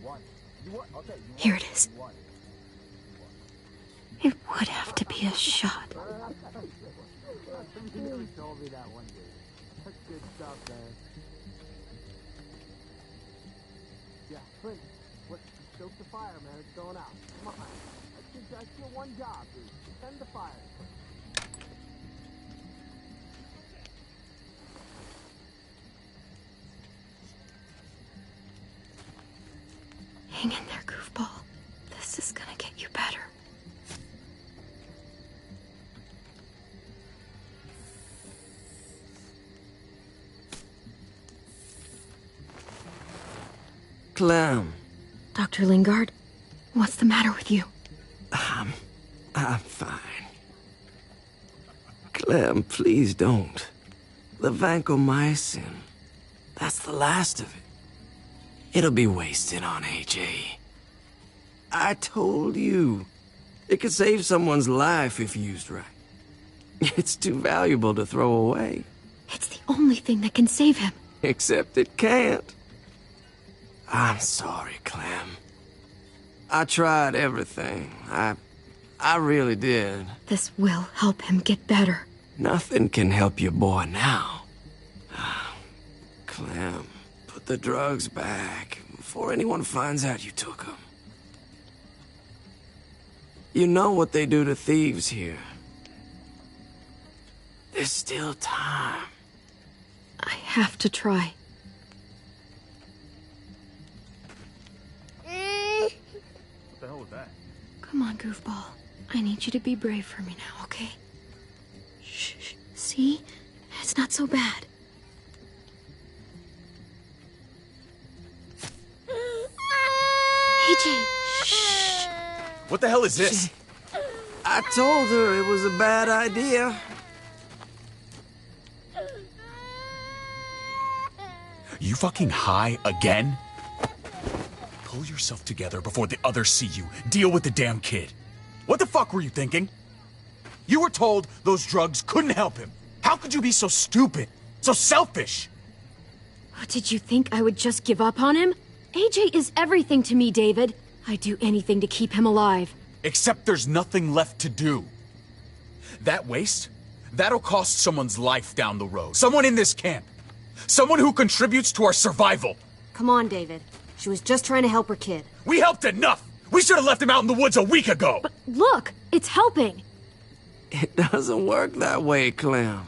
[SPEAKER 15] one. You want, okay.
[SPEAKER 1] Here it is. It would have to be a shot.
[SPEAKER 15] You told me that one day. That's good stuff, man. Yeah, Clint, stoke the fire, man. It's going out. Come on. That's your one job, dude. Tend the fire.
[SPEAKER 1] Hang in there, goofball. This is gonna get you better.
[SPEAKER 11] Clem.
[SPEAKER 1] Dr. Lingard, what's the matter with you?
[SPEAKER 11] I'm fine. Clem, please don't. The vancomycin. That's the last of it. It'll be wasted on AJ. I told you. It could save someone's life if used right. It's too valuable to throw away.
[SPEAKER 1] It's the only thing that can save him.
[SPEAKER 11] Except it can't. I'm sorry, Clem. I tried everything. I really did.
[SPEAKER 1] This will help him get better.
[SPEAKER 11] Nothing can help your boy now. Clem, put the drugs back before anyone finds out you took them. You know what they do to thieves here. There's still time.
[SPEAKER 1] I have to try.
[SPEAKER 15] What the hell was that?
[SPEAKER 1] Come on, goofball. I need you to be brave for me now, okay? Shh. See? It's not so bad. AJ, shh.
[SPEAKER 2] What the hell is this?
[SPEAKER 11] I told her it was a bad idea.
[SPEAKER 2] You fucking high again? Pull yourself together before the others see you. Deal with the damn kid. What the fuck were you thinking? You were told those drugs couldn't help him. How could you be so stupid? So selfish?
[SPEAKER 1] Did you think I would just give up on him? AJ is everything to me, David. I'd do anything to keep him alive.
[SPEAKER 2] Except there's nothing left to do. That waste? That'll cost someone's life down the road. Someone in this camp. Someone who contributes to our survival.
[SPEAKER 10] Come on, David. She was just trying to help her kid.
[SPEAKER 2] We helped enough! We should have left him out in the woods a week ago!
[SPEAKER 1] But look, it's helping.
[SPEAKER 11] It doesn't work that way, Clem.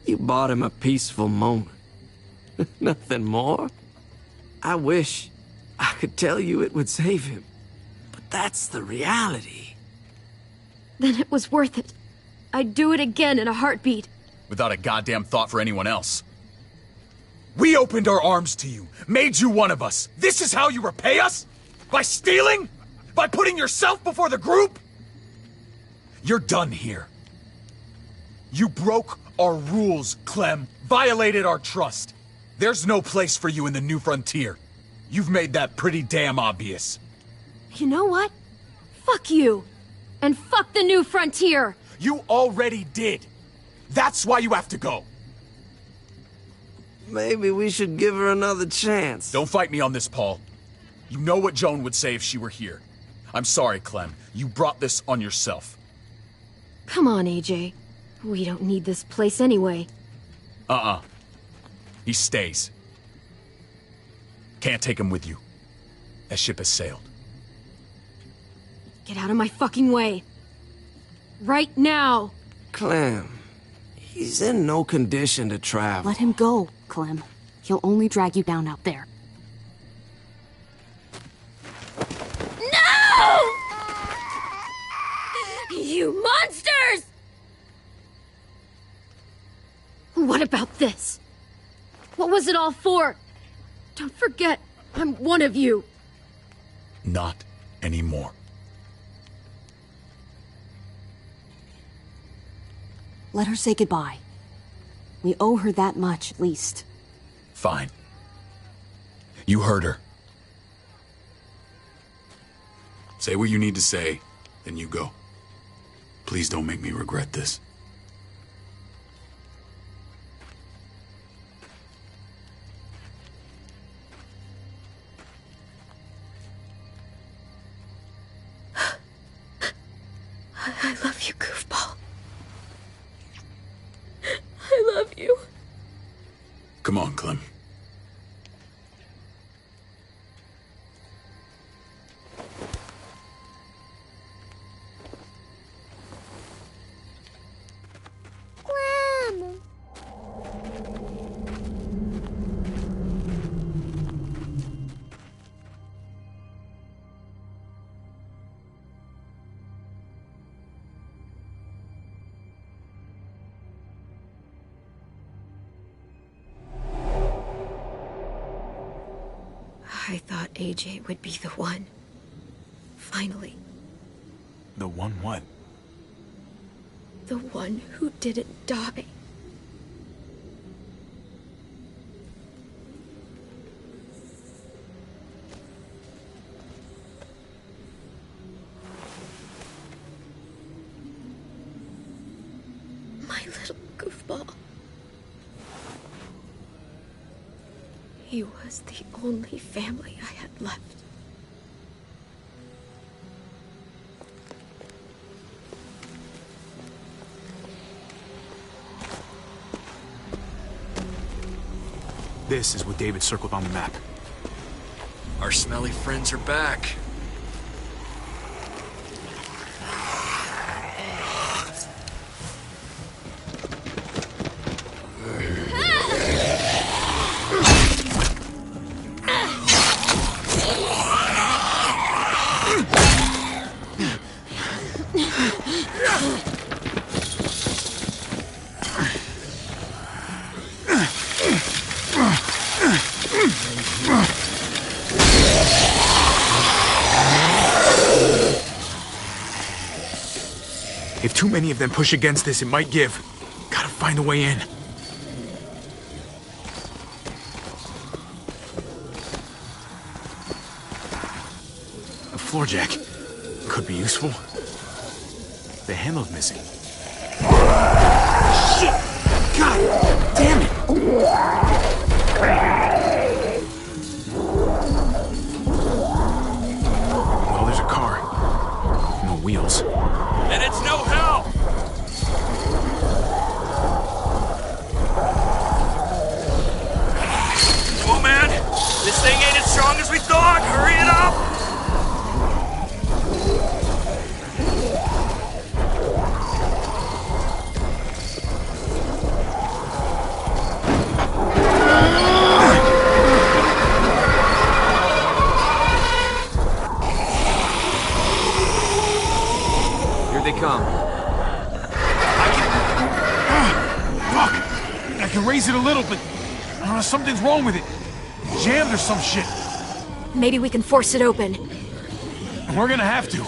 [SPEAKER 11] You bought him a peaceful moment. Nothing more. I wish I could tell you it would save him. But that's the reality.
[SPEAKER 1] Then it was worth it. I'd do it again in a heartbeat.
[SPEAKER 2] Without a goddamn thought for anyone else. We opened our arms to you, made you one of us. This is how you repay us? By stealing? By putting yourself before the group? You're done here. You broke our rules, Clem. Violated our trust. There's no place for you in the new frontier. You've made that pretty damn obvious.
[SPEAKER 1] You know what? Fuck you. And fuck the new frontier.
[SPEAKER 2] You already did. That's why you have to go.
[SPEAKER 11] Maybe we should give her another chance.
[SPEAKER 2] Don't fight me on this, Paul. You know what Joan would say if she were here. I'm sorry, Clem. You brought this on yourself.
[SPEAKER 1] Come on, AJ. We don't need this place anyway.
[SPEAKER 5] He stays. Can't take him with you. That ship has sailed.
[SPEAKER 10] Get out of my fucking way. Right now.
[SPEAKER 11] Clem, he's in no condition to travel.
[SPEAKER 10] Let him go, Clem. He'll only drag you down out there.
[SPEAKER 1] No! You monsters!
[SPEAKER 10] What about this? What was it all for? Don't forget, I'm one of you.
[SPEAKER 5] Not anymore.
[SPEAKER 10] Let her say goodbye. We owe her that much, at least.
[SPEAKER 5] Fine. You heard her. Say what you need to say, then you go. Please don't make me regret this.
[SPEAKER 1] I love you, goofball. I love you.
[SPEAKER 5] Come on, Clem.
[SPEAKER 1] Clem! I thought AJ would be the one. Finally.
[SPEAKER 2] The one what?
[SPEAKER 1] The one who didn't die. My little goofball. He was the only family I had left.
[SPEAKER 2] This is what David circled on the map.
[SPEAKER 6] Our smelly friends are back.
[SPEAKER 2] If too many of them push against this, it might give. Gotta find a way in. A floor jack. Could be useful. The handle's missing. Shit! God damn it! Well, there's a car. No wheels.
[SPEAKER 6] Then it's no help! Oh man! This thing ain't as strong as we thought! Hurry it up!
[SPEAKER 9] Here they come.
[SPEAKER 2] Fuck! I can raise it a little, but I don't know, something's wrong with it. Jammed or some shit.
[SPEAKER 1] Maybe we can force it open.
[SPEAKER 2] We're gonna have to.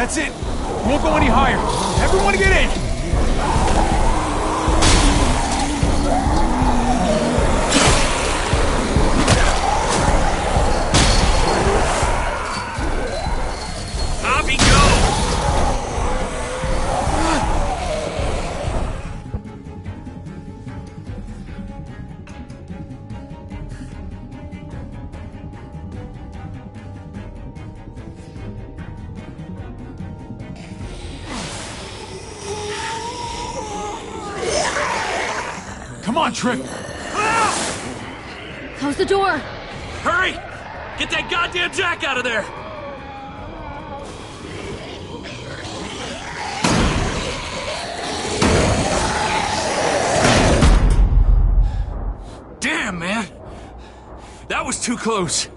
[SPEAKER 2] That's it. Won't go any higher. Everyone get in!
[SPEAKER 6] Bobby, go!
[SPEAKER 2] Come on, Trick!
[SPEAKER 1] Close the door!
[SPEAKER 6] Hurry! Get that goddamn Jack out of there! Damn, man! That was too close.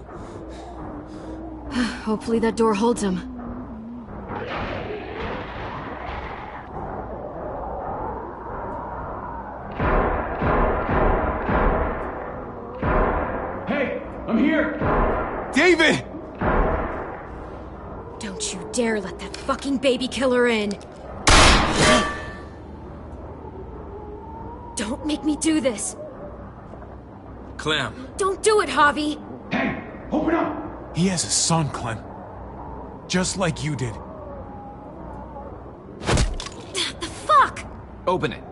[SPEAKER 1] Hopefully that door holds him.
[SPEAKER 2] Hey, I'm here! David!
[SPEAKER 1] Don't you dare let that fucking baby killer in! Don't make me do this!
[SPEAKER 6] Clem.
[SPEAKER 1] Don't do it, Javi!
[SPEAKER 2] Hey, open up! He has a son, Clem. Just like you did.
[SPEAKER 1] The fuck?
[SPEAKER 9] Open it.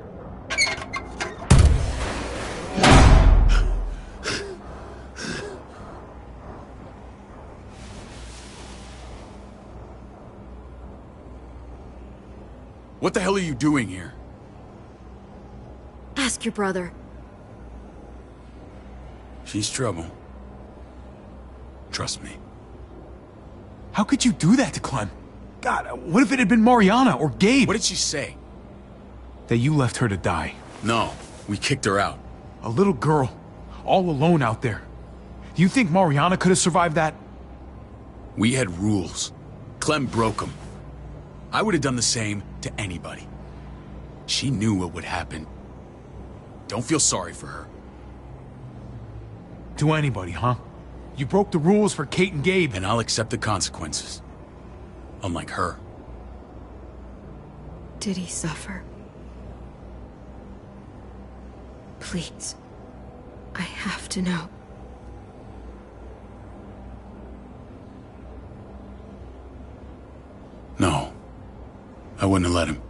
[SPEAKER 5] What the hell are you doing here?
[SPEAKER 1] Ask your brother.
[SPEAKER 5] She's trouble. Trust me.
[SPEAKER 2] How could you do that to Clem? God, what if it had been Mariana or Gabe?
[SPEAKER 5] What did she say?
[SPEAKER 2] That you left her to die.
[SPEAKER 5] No, we kicked her out.
[SPEAKER 2] A little girl, all alone out there. Do you think Mariana could have survived that?
[SPEAKER 5] We had rules. Clem broke them. I would have done the same to anybody. She knew what would happen. Don't feel sorry for her.
[SPEAKER 2] To anybody, huh? You broke the rules for Kate and Gabe.
[SPEAKER 5] And I'll accept the consequences. Unlike her.
[SPEAKER 1] Did he suffer? Please. I have to know.
[SPEAKER 5] No. I wouldn't have let him.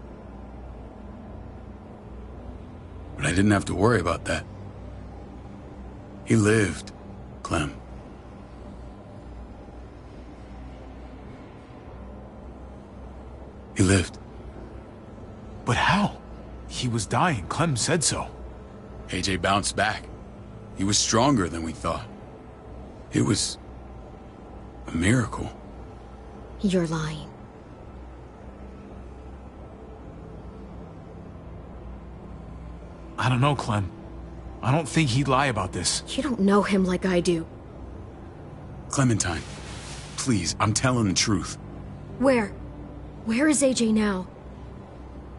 [SPEAKER 5] But I didn't have to worry about that. He lived, Clem. He lived.
[SPEAKER 2] But how? He was dying. Clem said so.
[SPEAKER 5] AJ bounced back. He was stronger than we thought. It was a miracle.
[SPEAKER 1] You're lying.
[SPEAKER 2] I don't know, Clem. I don't think he'd lie about this.
[SPEAKER 1] You don't know him like I do.
[SPEAKER 5] Clementine, please, I'm telling the truth.
[SPEAKER 1] Where? Where is AJ now?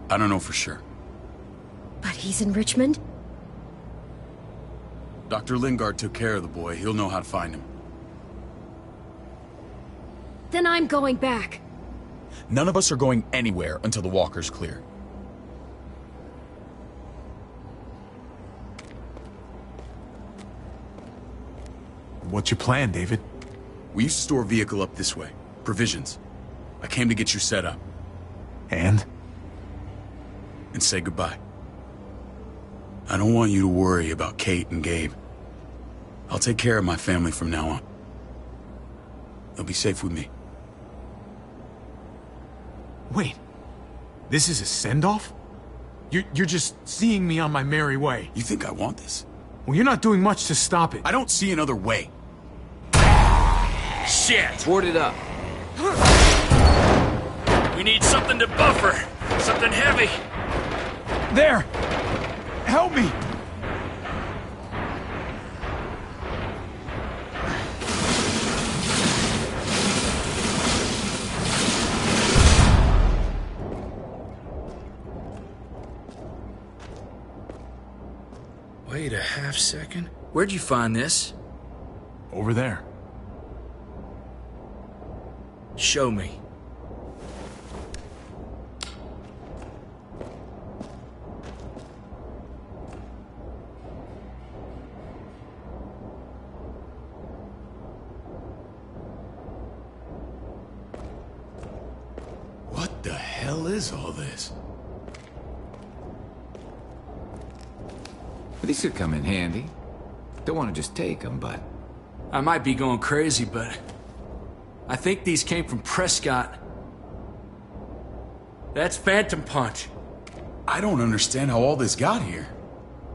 [SPEAKER 5] I don't know for sure.
[SPEAKER 1] But he's in Richmond?
[SPEAKER 5] Dr. Lingard took care of the boy. He'll know how to find him.
[SPEAKER 1] Then I'm going back.
[SPEAKER 5] None of us are going anywhere until the walker's clear.
[SPEAKER 2] What's your plan, David?
[SPEAKER 5] We used to store a vehicle up this way. Provisions. I came to get you set up.
[SPEAKER 2] And?
[SPEAKER 5] And say goodbye. I don't want you to worry about Kate and Gabe. I'll take care of my family from now on. They'll be safe with me.
[SPEAKER 2] Wait. This is a send-off? You're just seeing me on my merry way.
[SPEAKER 5] You think I want this?
[SPEAKER 2] Well, you're not doing much to stop it.
[SPEAKER 5] I don't see another way.
[SPEAKER 6] Shit!
[SPEAKER 9] Board it up.
[SPEAKER 6] We need something to buffer. Something heavy.
[SPEAKER 2] There! Help me!
[SPEAKER 6] Wait a half second. Where'd you find this?
[SPEAKER 2] Over there.
[SPEAKER 6] Show me.
[SPEAKER 5] is all this?
[SPEAKER 9] These could come in handy. Don't want to just take them, but...
[SPEAKER 6] I might be going crazy, but... I think these came from Prescott. That's Phantom Punch.
[SPEAKER 5] I don't understand how all this got here.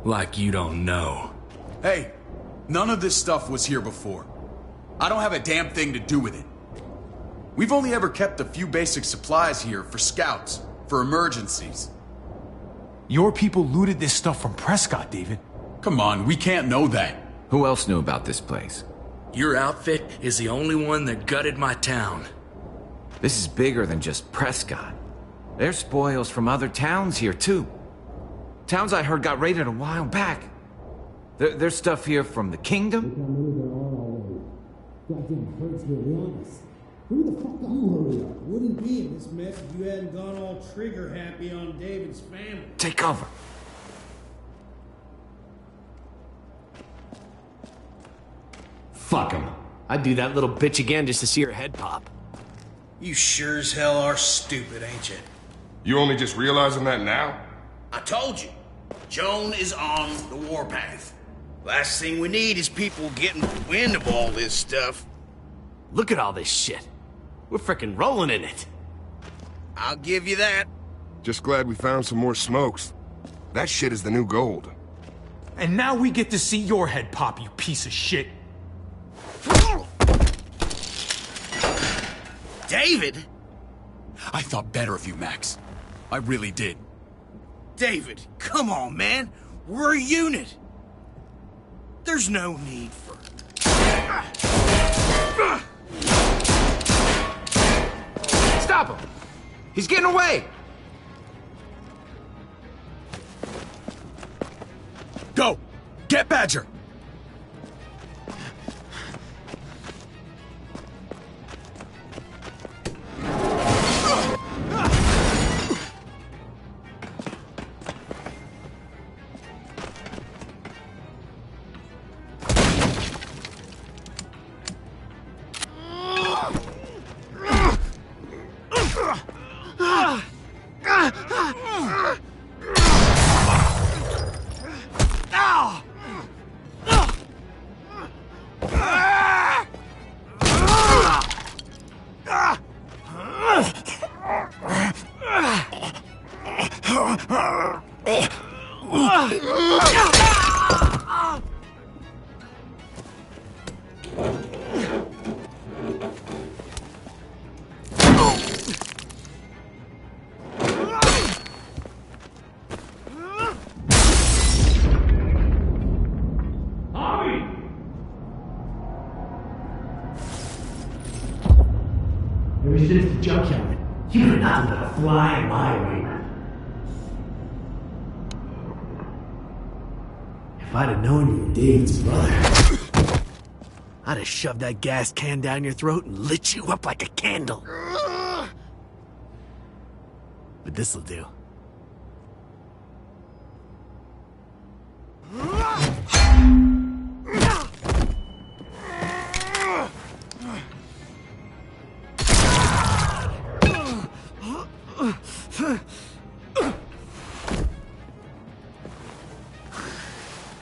[SPEAKER 6] Like you don't know.
[SPEAKER 5] Hey, none of this stuff was here before. I don't have a damn thing to do with it. We've only ever kept a few basic supplies here for scouts, for emergencies.
[SPEAKER 2] Your people looted this stuff from Prescott, David.
[SPEAKER 5] Come on, we can't know that.
[SPEAKER 9] Who else knew about this place?
[SPEAKER 6] Your outfit is the only one that gutted my town.
[SPEAKER 9] This is bigger than just Prescott. There's spoils from other towns here, too. Towns I heard got raided a while back. There's stuff here from the kingdom.
[SPEAKER 15] Goddamn hurts to be honest. Who the fuck are you hurry up? Wouldn't be in this mess if you hadn't gone all trigger happy on David's family.
[SPEAKER 9] Take cover.
[SPEAKER 11] Fuck him. I'd do that little bitch again just to see her head pop.
[SPEAKER 14] You sure as hell are stupid, ain't you?
[SPEAKER 16] You only just realizing that now?
[SPEAKER 14] I told you. Joan is on the warpath. Last thing we need is people getting wind of all this stuff.
[SPEAKER 11] Look at all this shit. We're frickin' rolling in it.
[SPEAKER 14] I'll give you that.
[SPEAKER 16] Just glad we found some more smokes. That shit is the new gold.
[SPEAKER 2] And now we get to see your head pop, you piece of shit.
[SPEAKER 14] David?
[SPEAKER 5] I thought better of you, Max. I really did.
[SPEAKER 14] David, come on, man. We're a unit. There's no need for...
[SPEAKER 9] Stop him! He's getting away!
[SPEAKER 5] Go! Get Badger!
[SPEAKER 17] Ever since the junkyard, you were nothing but a fly in my ointment. If I'd have known you were David's brother, I'd have shoved that gas can down your throat and lit you up like a candle. But this'll do.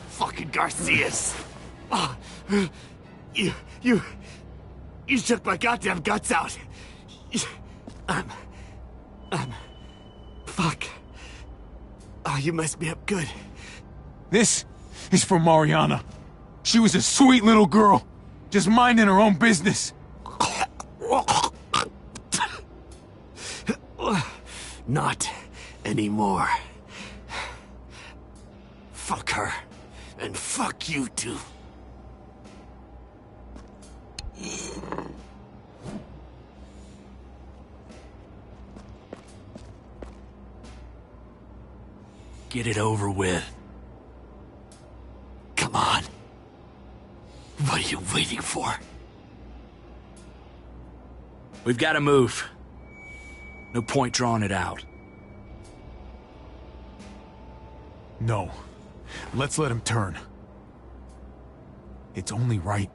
[SPEAKER 17] Fucking Garcias! Oh, you took my goddamn guts out. Fuck. Oh, you messed me up good.
[SPEAKER 2] This is for Mariana. She was a sweet little girl, just minding her own business.
[SPEAKER 17] Not anymore. Fuck her. And fuck you too.
[SPEAKER 6] Get it over with.
[SPEAKER 17] Come on. What are you waiting for?
[SPEAKER 6] We've got to move. No point drawing it out.
[SPEAKER 2] No. Let's let him turn. It's only right.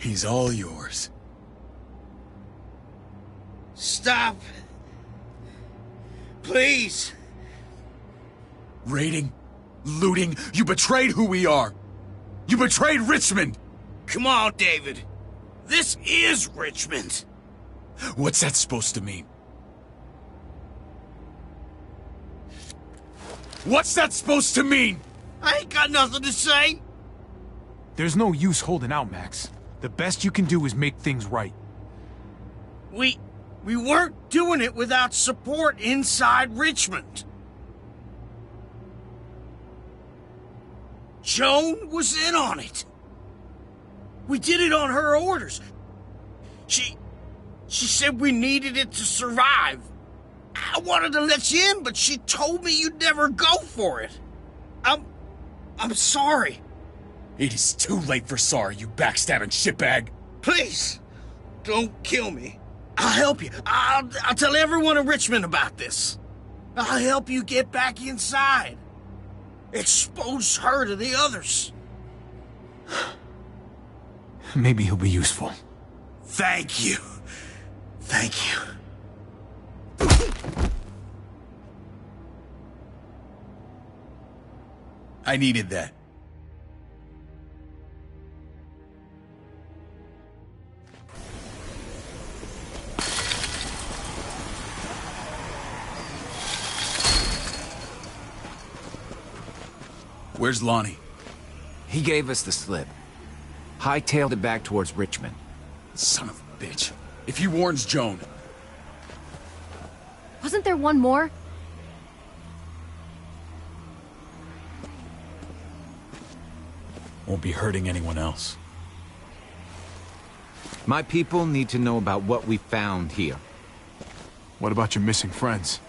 [SPEAKER 5] He's all yours.
[SPEAKER 14] Stop. Please.
[SPEAKER 5] Raiding, looting, you betrayed who we are. You betrayed Richmond.
[SPEAKER 14] Come on, David. This is Richmond.
[SPEAKER 5] What's that supposed to mean? What's that supposed to mean?
[SPEAKER 14] I ain't got nothing to say.
[SPEAKER 2] There's no use holding out, Max. The best you can do is make things right.
[SPEAKER 14] We weren't doing it without support inside Richmond. Joan was in on it. We did it on her orders. She said we needed it to survive. I wanted to let you in, but she told me you'd never go for it. I'm sorry.
[SPEAKER 5] It is too late for sorry, you backstabbing shitbag.
[SPEAKER 14] Please, don't kill me. I'll help you. I'll tell everyone in Richmond about this. I'll help you get back inside. Expose her to the others.
[SPEAKER 2] Maybe he'll be useful.
[SPEAKER 14] Thank you. Thank you.
[SPEAKER 5] I needed that. Where's Lonnie?
[SPEAKER 9] He gave us the slip. Hightailed it back towards Richmond.
[SPEAKER 5] Son of a bitch. If he warns Joan...
[SPEAKER 8] Wasn't there one more?
[SPEAKER 5] Won't be hurting anyone else.
[SPEAKER 9] My people need to know about what we found here.
[SPEAKER 2] What about your missing friends?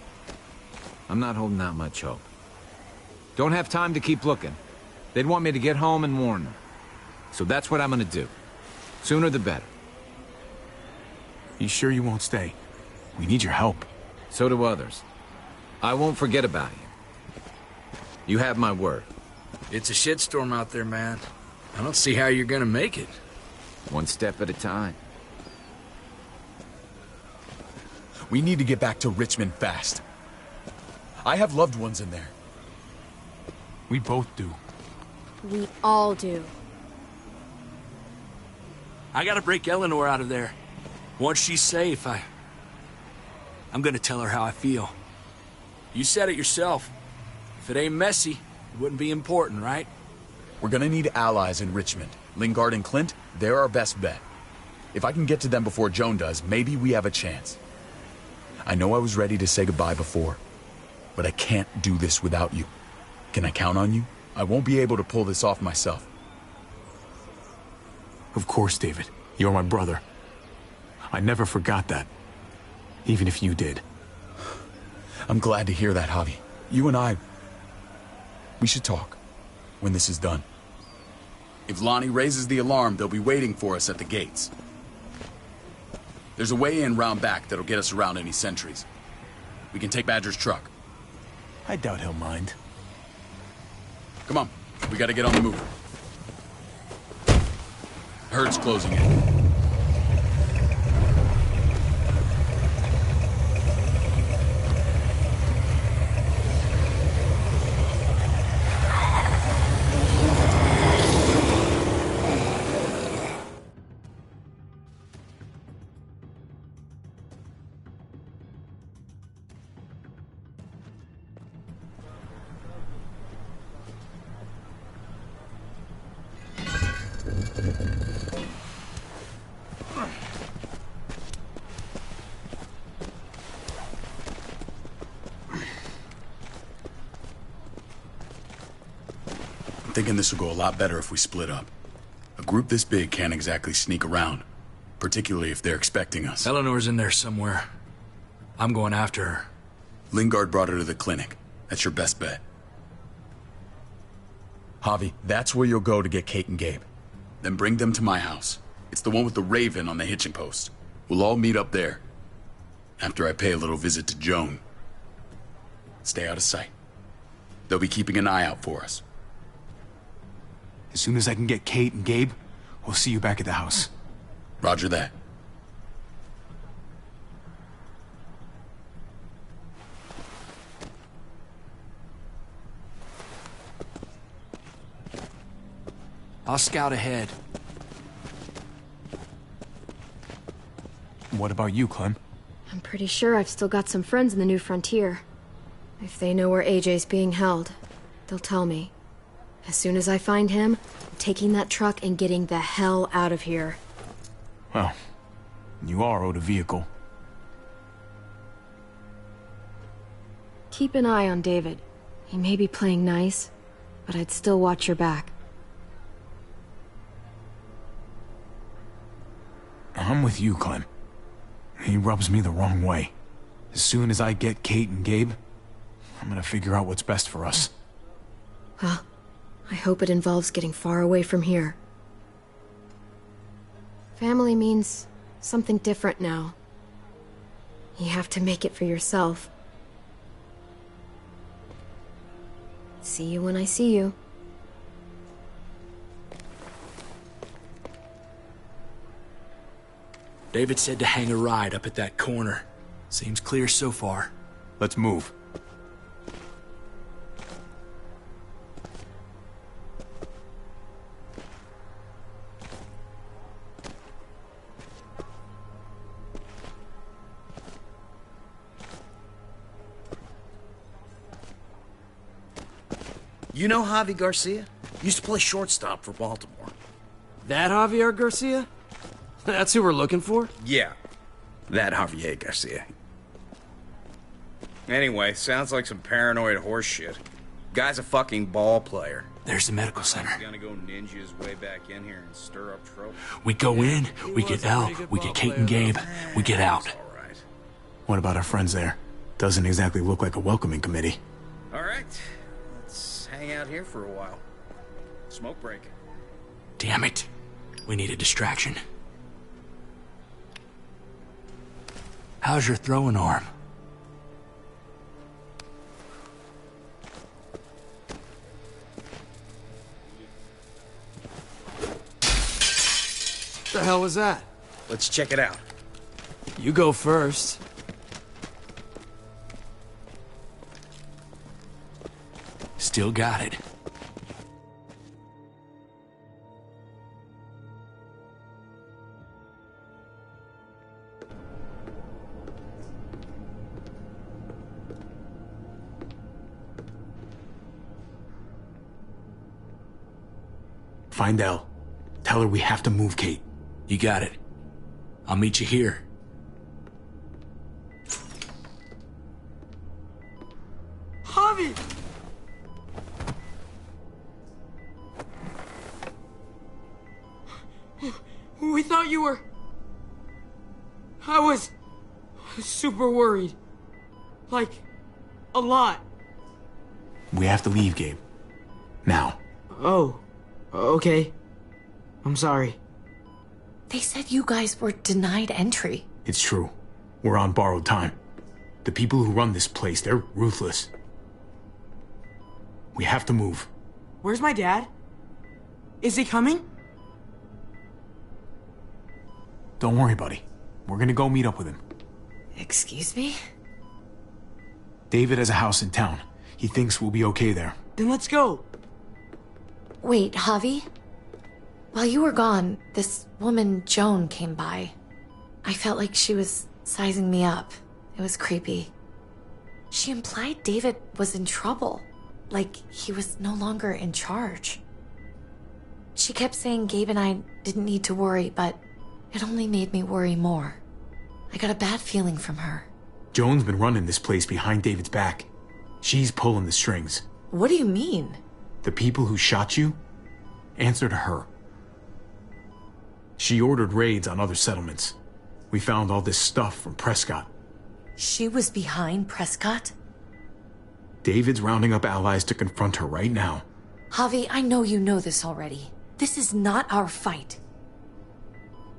[SPEAKER 9] I'm not holding out much hope. Don't have time to keep looking. They'd want me to get home and warn them. So that's what I'm gonna do. Sooner the better.
[SPEAKER 2] You sure you won't stay? We need your help.
[SPEAKER 9] So do others. I won't forget about you. You have my word.
[SPEAKER 6] It's a shitstorm out there, man. I don't see how you're gonna make it.
[SPEAKER 9] One step at a time.
[SPEAKER 5] We need to get back to Richmond fast. I have loved ones in there.
[SPEAKER 2] We both do.
[SPEAKER 4] We all do.
[SPEAKER 6] I gotta break Eleanor out of there. Once she's safe, I'm gonna tell her how I feel. You said it yourself. If it ain't messy, it wouldn't be important, right?
[SPEAKER 5] We're gonna need allies in Richmond. Lingard and Clint, they're our best bet. If I can get to them before Joan does, maybe we have a chance. I know I was ready to say goodbye before, but I can't do this without you. Can I count on you? I won't be able to pull this off myself.
[SPEAKER 2] Of course, David. You're my brother. I never forgot that. Even if you did.
[SPEAKER 5] I'm glad to hear that, Javi. You and I... we should talk. When this is done. If Lonnie raises the alarm, they'll be waiting for us at the gates. There's a way in round back that'll get us around any sentries. We can take Badger's truck.
[SPEAKER 2] I doubt he'll mind.
[SPEAKER 5] Come on, we gotta get on the move. Herd's closing in. I'm thinking this will go a lot better if we split up. A group this big can't exactly sneak around, particularly if they're expecting us.
[SPEAKER 6] Eleanor's in there somewhere. I'm going after her.
[SPEAKER 5] Lingard brought her to the clinic. That's your best bet. Javi, that's where you'll go to get Kate and Gabe. Then bring them to my house. It's the one with the Raven on the hitching post. We'll all meet up there. After I pay a little visit to Joan. Stay out of sight. They'll be keeping an eye out for us.
[SPEAKER 2] As soon as I can get Kate and Gabe, we'll see you back at the house.
[SPEAKER 5] Roger that.
[SPEAKER 6] I'll scout ahead.
[SPEAKER 2] What about you, Clem?
[SPEAKER 10] I'm pretty sure I've still got some friends in the New Frontier. If they know where AJ's being held, they'll tell me. As soon as I find him, I'm taking that truck and getting the hell out of here.
[SPEAKER 2] Well, you are owed a vehicle.
[SPEAKER 10] Keep an eye on David. He may be playing nice, but I'd still watch your back.
[SPEAKER 2] I'm with you, Clem. He rubs me the wrong way. As soon as I get Kate and Gabe, I'm gonna figure out what's best for us.
[SPEAKER 10] Well, I hope it involves getting far away from here. Family means something different now. You have to make it for yourself. See you when I see you.
[SPEAKER 6] David said to hang a ride up at that corner. Seems clear so far.
[SPEAKER 2] Let's move.
[SPEAKER 14] You know Javi Garcia? Used to play shortstop for Baltimore.
[SPEAKER 11] That Javier Garcia? That's who we're looking for?
[SPEAKER 18] Yeah, that Javier Garcia. Anyway, sounds like some paranoid horse shit. Guy's a fucking ball player.
[SPEAKER 6] There's the medical center.
[SPEAKER 18] He's gonna go ninja his way back in here and stir up trouble.
[SPEAKER 6] We go in, we get Elle, we get Kate and Gabe, we get out.
[SPEAKER 2] What about our friends there? Doesn't exactly look like a welcoming committee.
[SPEAKER 18] All right, let's hang out here for a while. Smoke break.
[SPEAKER 6] Damn it. We need a distraction. How's your throwing arm?
[SPEAKER 11] The hell was that?
[SPEAKER 18] Let's check it out.
[SPEAKER 11] You go first.
[SPEAKER 6] Still got it.
[SPEAKER 2] Find Elle. Tell her we have to move Kate.
[SPEAKER 6] You got it. I'll meet you here.
[SPEAKER 3] Javi! We thought you were... I was super worried. Like, a lot.
[SPEAKER 2] We have to leave, Gabe. Now.
[SPEAKER 3] Oh, okay. I'm sorry.
[SPEAKER 1] They said you guys were denied entry.
[SPEAKER 2] It's true. We're on borrowed time. The people who run this place, they're ruthless. We have to move.
[SPEAKER 3] Where's my dad? Is he coming?
[SPEAKER 2] Don't worry, buddy. We're gonna go meet up with him.
[SPEAKER 1] Excuse me?
[SPEAKER 2] David has a house in town. He thinks we'll be okay there.
[SPEAKER 3] Then let's go.
[SPEAKER 1] Wait, Javi? While you were gone, this woman, Joan, came by. I felt like she was sizing me up. It was creepy. She implied David was in trouble. Like he was no longer in charge. She kept saying Gabe and I didn't need to worry, but it only made me worry more. I got a bad feeling from her.
[SPEAKER 2] Joan's been running this place behind David's back. She's pulling the strings.
[SPEAKER 1] What do you mean?
[SPEAKER 2] The people who shot you answer to her. She ordered raids on other settlements. We found all this stuff from Prescott.
[SPEAKER 1] She was behind Prescott?
[SPEAKER 2] David's rounding up allies to confront her right now.
[SPEAKER 1] Javi, I know you know this already. This is not our fight.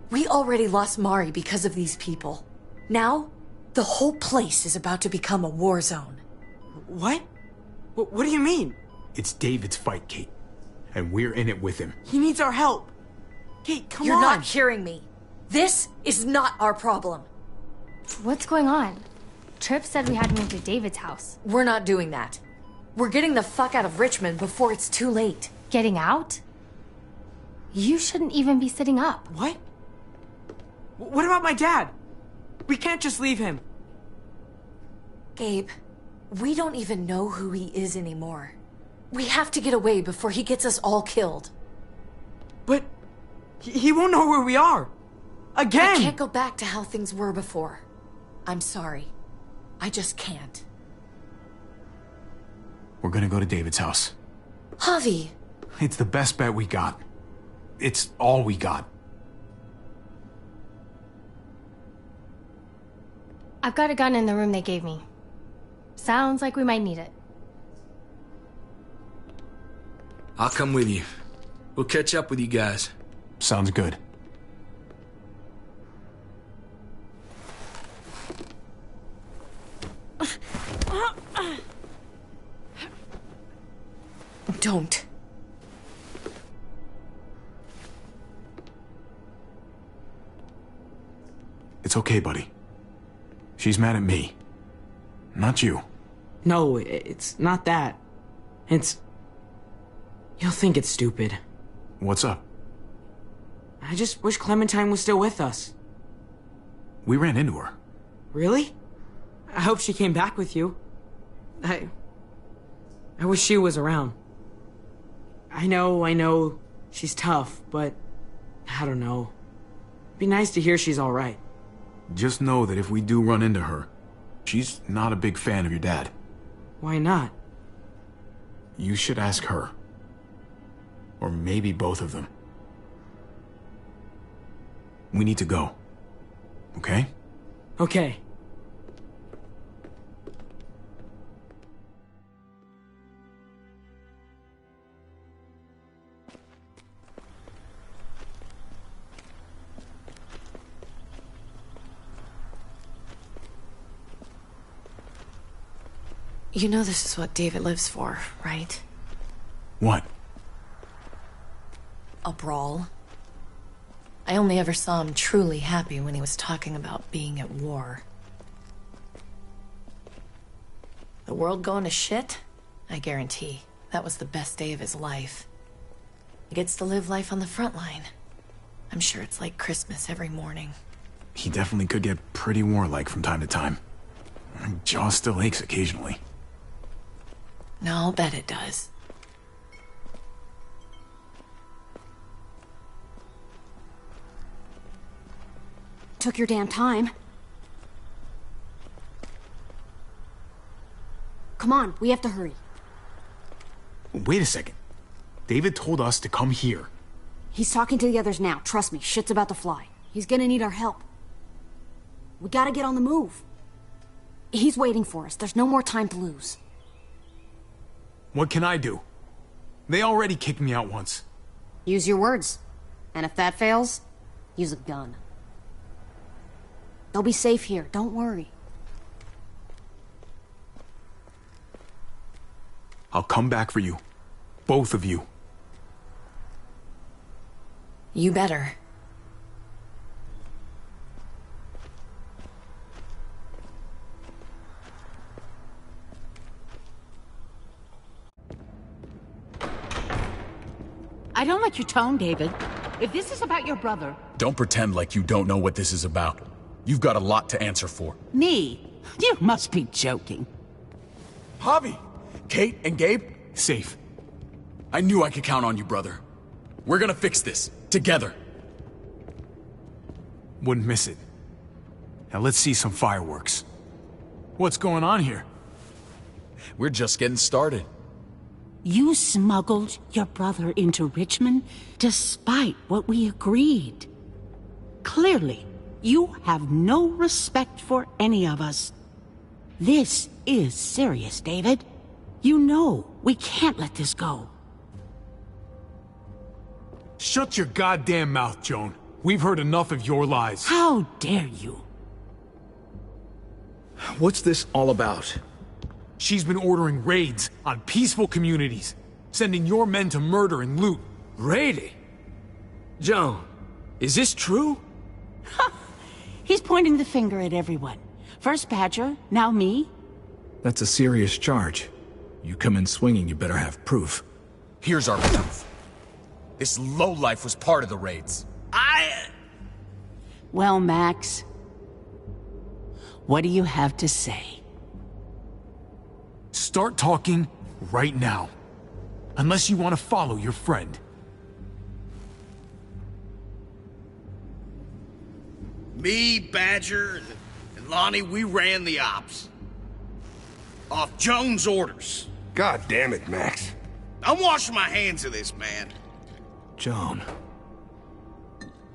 [SPEAKER 1] We already lost Mari because of these people. Now, the whole place is about to become a war zone.
[SPEAKER 3] What? What do you mean?
[SPEAKER 2] It's David's fight, Kate. And we're in it with him.
[SPEAKER 3] He needs our help. Kate, come on.
[SPEAKER 1] You're not hearing me. This is not our problem.
[SPEAKER 8] What's going on? Tripp said we had to move to David's house.
[SPEAKER 1] We're not doing that. We're getting the fuck out of Richmond before it's too late.
[SPEAKER 8] Getting out? You shouldn't even be sitting up.
[SPEAKER 3] What? What about my dad? We can't just leave him.
[SPEAKER 1] Gabe, we don't even know who he is anymore. We have to get away before he gets us all killed.
[SPEAKER 3] But he won't know where we are. Again!
[SPEAKER 1] I can't go back to how things were before. I'm sorry. I just can't.
[SPEAKER 2] We're gonna go to David's house.
[SPEAKER 1] Javi!
[SPEAKER 2] It's the best bet we got. It's all we got.
[SPEAKER 8] I've got a gun in the room they gave me. Sounds like we might need it.
[SPEAKER 6] I'll come with you. We'll catch up with you guys.
[SPEAKER 2] Sounds good.
[SPEAKER 1] Don't.
[SPEAKER 2] It's okay, buddy. She's mad at me. Not you.
[SPEAKER 3] No, it's not that. It's... You'll think it's stupid.
[SPEAKER 2] What's up?
[SPEAKER 3] I just wish Clementine was still with us.
[SPEAKER 2] We ran into her.
[SPEAKER 3] Really? I hope she came back with you. I wish she was around. I know, she's tough, but I don't know. It'd be nice to hear she's alright.
[SPEAKER 2] Just know that if we do run into her, she's not a big fan of your dad.
[SPEAKER 3] Why not?
[SPEAKER 2] You should ask her. Or maybe both of them. We need to go. Okay?
[SPEAKER 3] Okay.
[SPEAKER 1] You know this is what David lives for, right?
[SPEAKER 2] What?
[SPEAKER 1] A brawl. I only ever saw him truly happy when he was talking about being at war. The world going to shit? I guarantee that was the best day of his life. He gets to live life on the front line. I'm sure it's like Christmas every morning.
[SPEAKER 2] He definitely could get pretty warlike from time to time. My jaw still aches occasionally.
[SPEAKER 1] No, I'll bet it does.
[SPEAKER 19] Took your damn time. Come on, we have to hurry.
[SPEAKER 2] Wait a second. David told us to come here.
[SPEAKER 19] He's talking to the others now. Trust me, shit's about to fly. He's gonna need our help. We gotta get on the move. He's waiting for us. There's no more time to lose.
[SPEAKER 2] What can I do? They already kicked me out once.
[SPEAKER 19] Use your words. And if that fails, use a gun. They'll be safe here. Don't worry.
[SPEAKER 2] I'll come back for you. Both of you.
[SPEAKER 1] You better.
[SPEAKER 13] I don't like your tone, David. If this is about your brother...
[SPEAKER 5] Don't pretend like you don't know what this is about. You've got a lot to answer for.
[SPEAKER 13] Me? You must be joking.
[SPEAKER 5] Javi! Kate and Gabe? Safe. I knew I could count on you, brother. We're gonna fix this. Together.
[SPEAKER 2] Wouldn't miss it. Now let's see some fireworks. What's going on here?
[SPEAKER 5] We're just getting started.
[SPEAKER 13] You smuggled your brother into Richmond despite what we agreed. Clearly, you have no respect for any of us. This is serious, David. You know we can't let this go.
[SPEAKER 2] Shut your goddamn mouth, Joan. We've heard enough of your lies.
[SPEAKER 13] How dare you?
[SPEAKER 12] What's this all about?
[SPEAKER 2] She's been ordering raids on peaceful communities, sending your men to murder and loot.
[SPEAKER 11] Raiding? Joan, is this true?
[SPEAKER 13] He's pointing the finger at everyone. First Badger, now me.
[SPEAKER 12] That's a serious charge. You come in swinging, you better have proof.
[SPEAKER 20] Here's our proof. This lowlife was part of the raids.
[SPEAKER 13] Well, Max, what do you have to say?
[SPEAKER 2] Start talking right now. Unless you want to follow your friend.
[SPEAKER 14] Me, Badger, and Lonnie, we ran the ops. Off Jones' orders.
[SPEAKER 16] God damn it, Max.
[SPEAKER 14] I'm washing my hands of this, man.
[SPEAKER 12] Joan.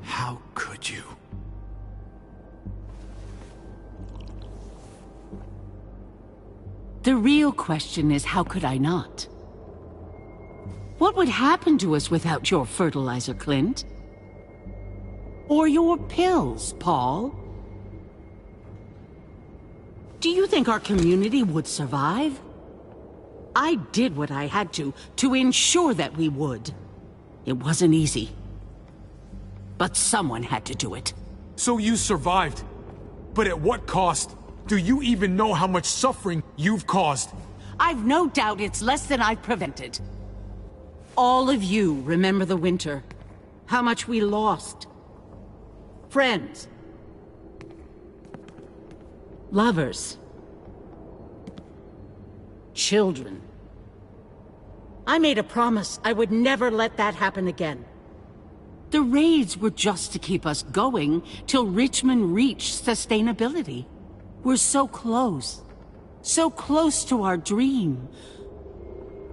[SPEAKER 2] How could you?
[SPEAKER 13] The real question is, how could I not? What would happen to us without your fertilizer, Clint? Or your pills, Paul? Do you think our community would survive? I did what I had to ensure that we would. It wasn't easy. But someone had to do it.
[SPEAKER 2] So you survived. But at what cost? Do you even know how much suffering you've caused?
[SPEAKER 13] I've no doubt it's less than I've prevented. All of you remember the winter. How much we lost. Friends. Lovers. Children. I made a promise I would never let that happen again. The raids were just to keep us going till Richmond reached sustainability. We're so close to our dream.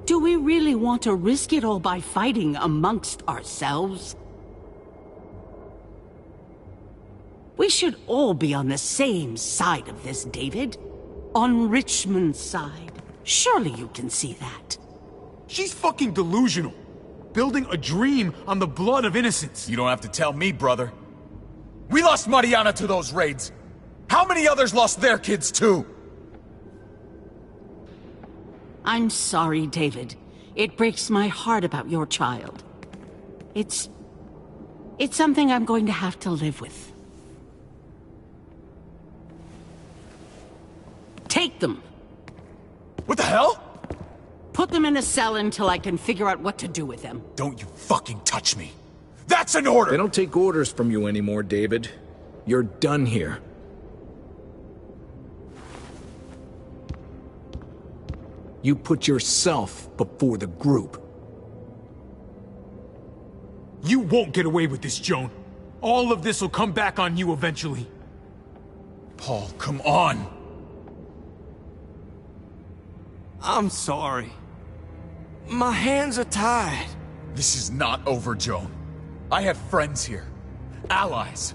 [SPEAKER 13] Do we really want to risk it all by fighting amongst ourselves? We should all be on the same side of this, David. On Richmond's side. Surely you can see that.
[SPEAKER 2] She's fucking delusional. Building a dream on the blood of innocents.
[SPEAKER 20] You don't have to tell me, brother. We lost Mariana to those raids. How many others lost their kids, too?
[SPEAKER 13] I'm sorry, David. It breaks my heart about your child. It's something I'm going to have to live with. Take them.
[SPEAKER 20] What the hell?
[SPEAKER 13] Put them in a cell until I can figure out what to do with them.
[SPEAKER 20] Don't you fucking touch me. That's an order!
[SPEAKER 12] They don't take orders from you anymore, David. You're done here. You put yourself before the group.
[SPEAKER 2] You won't get away with this, Joan. All of this will come back on you eventually.
[SPEAKER 20] Paul, come on!
[SPEAKER 11] I'm sorry. My hands are tied.
[SPEAKER 20] This is not over, Joan. I have friends here. Allies.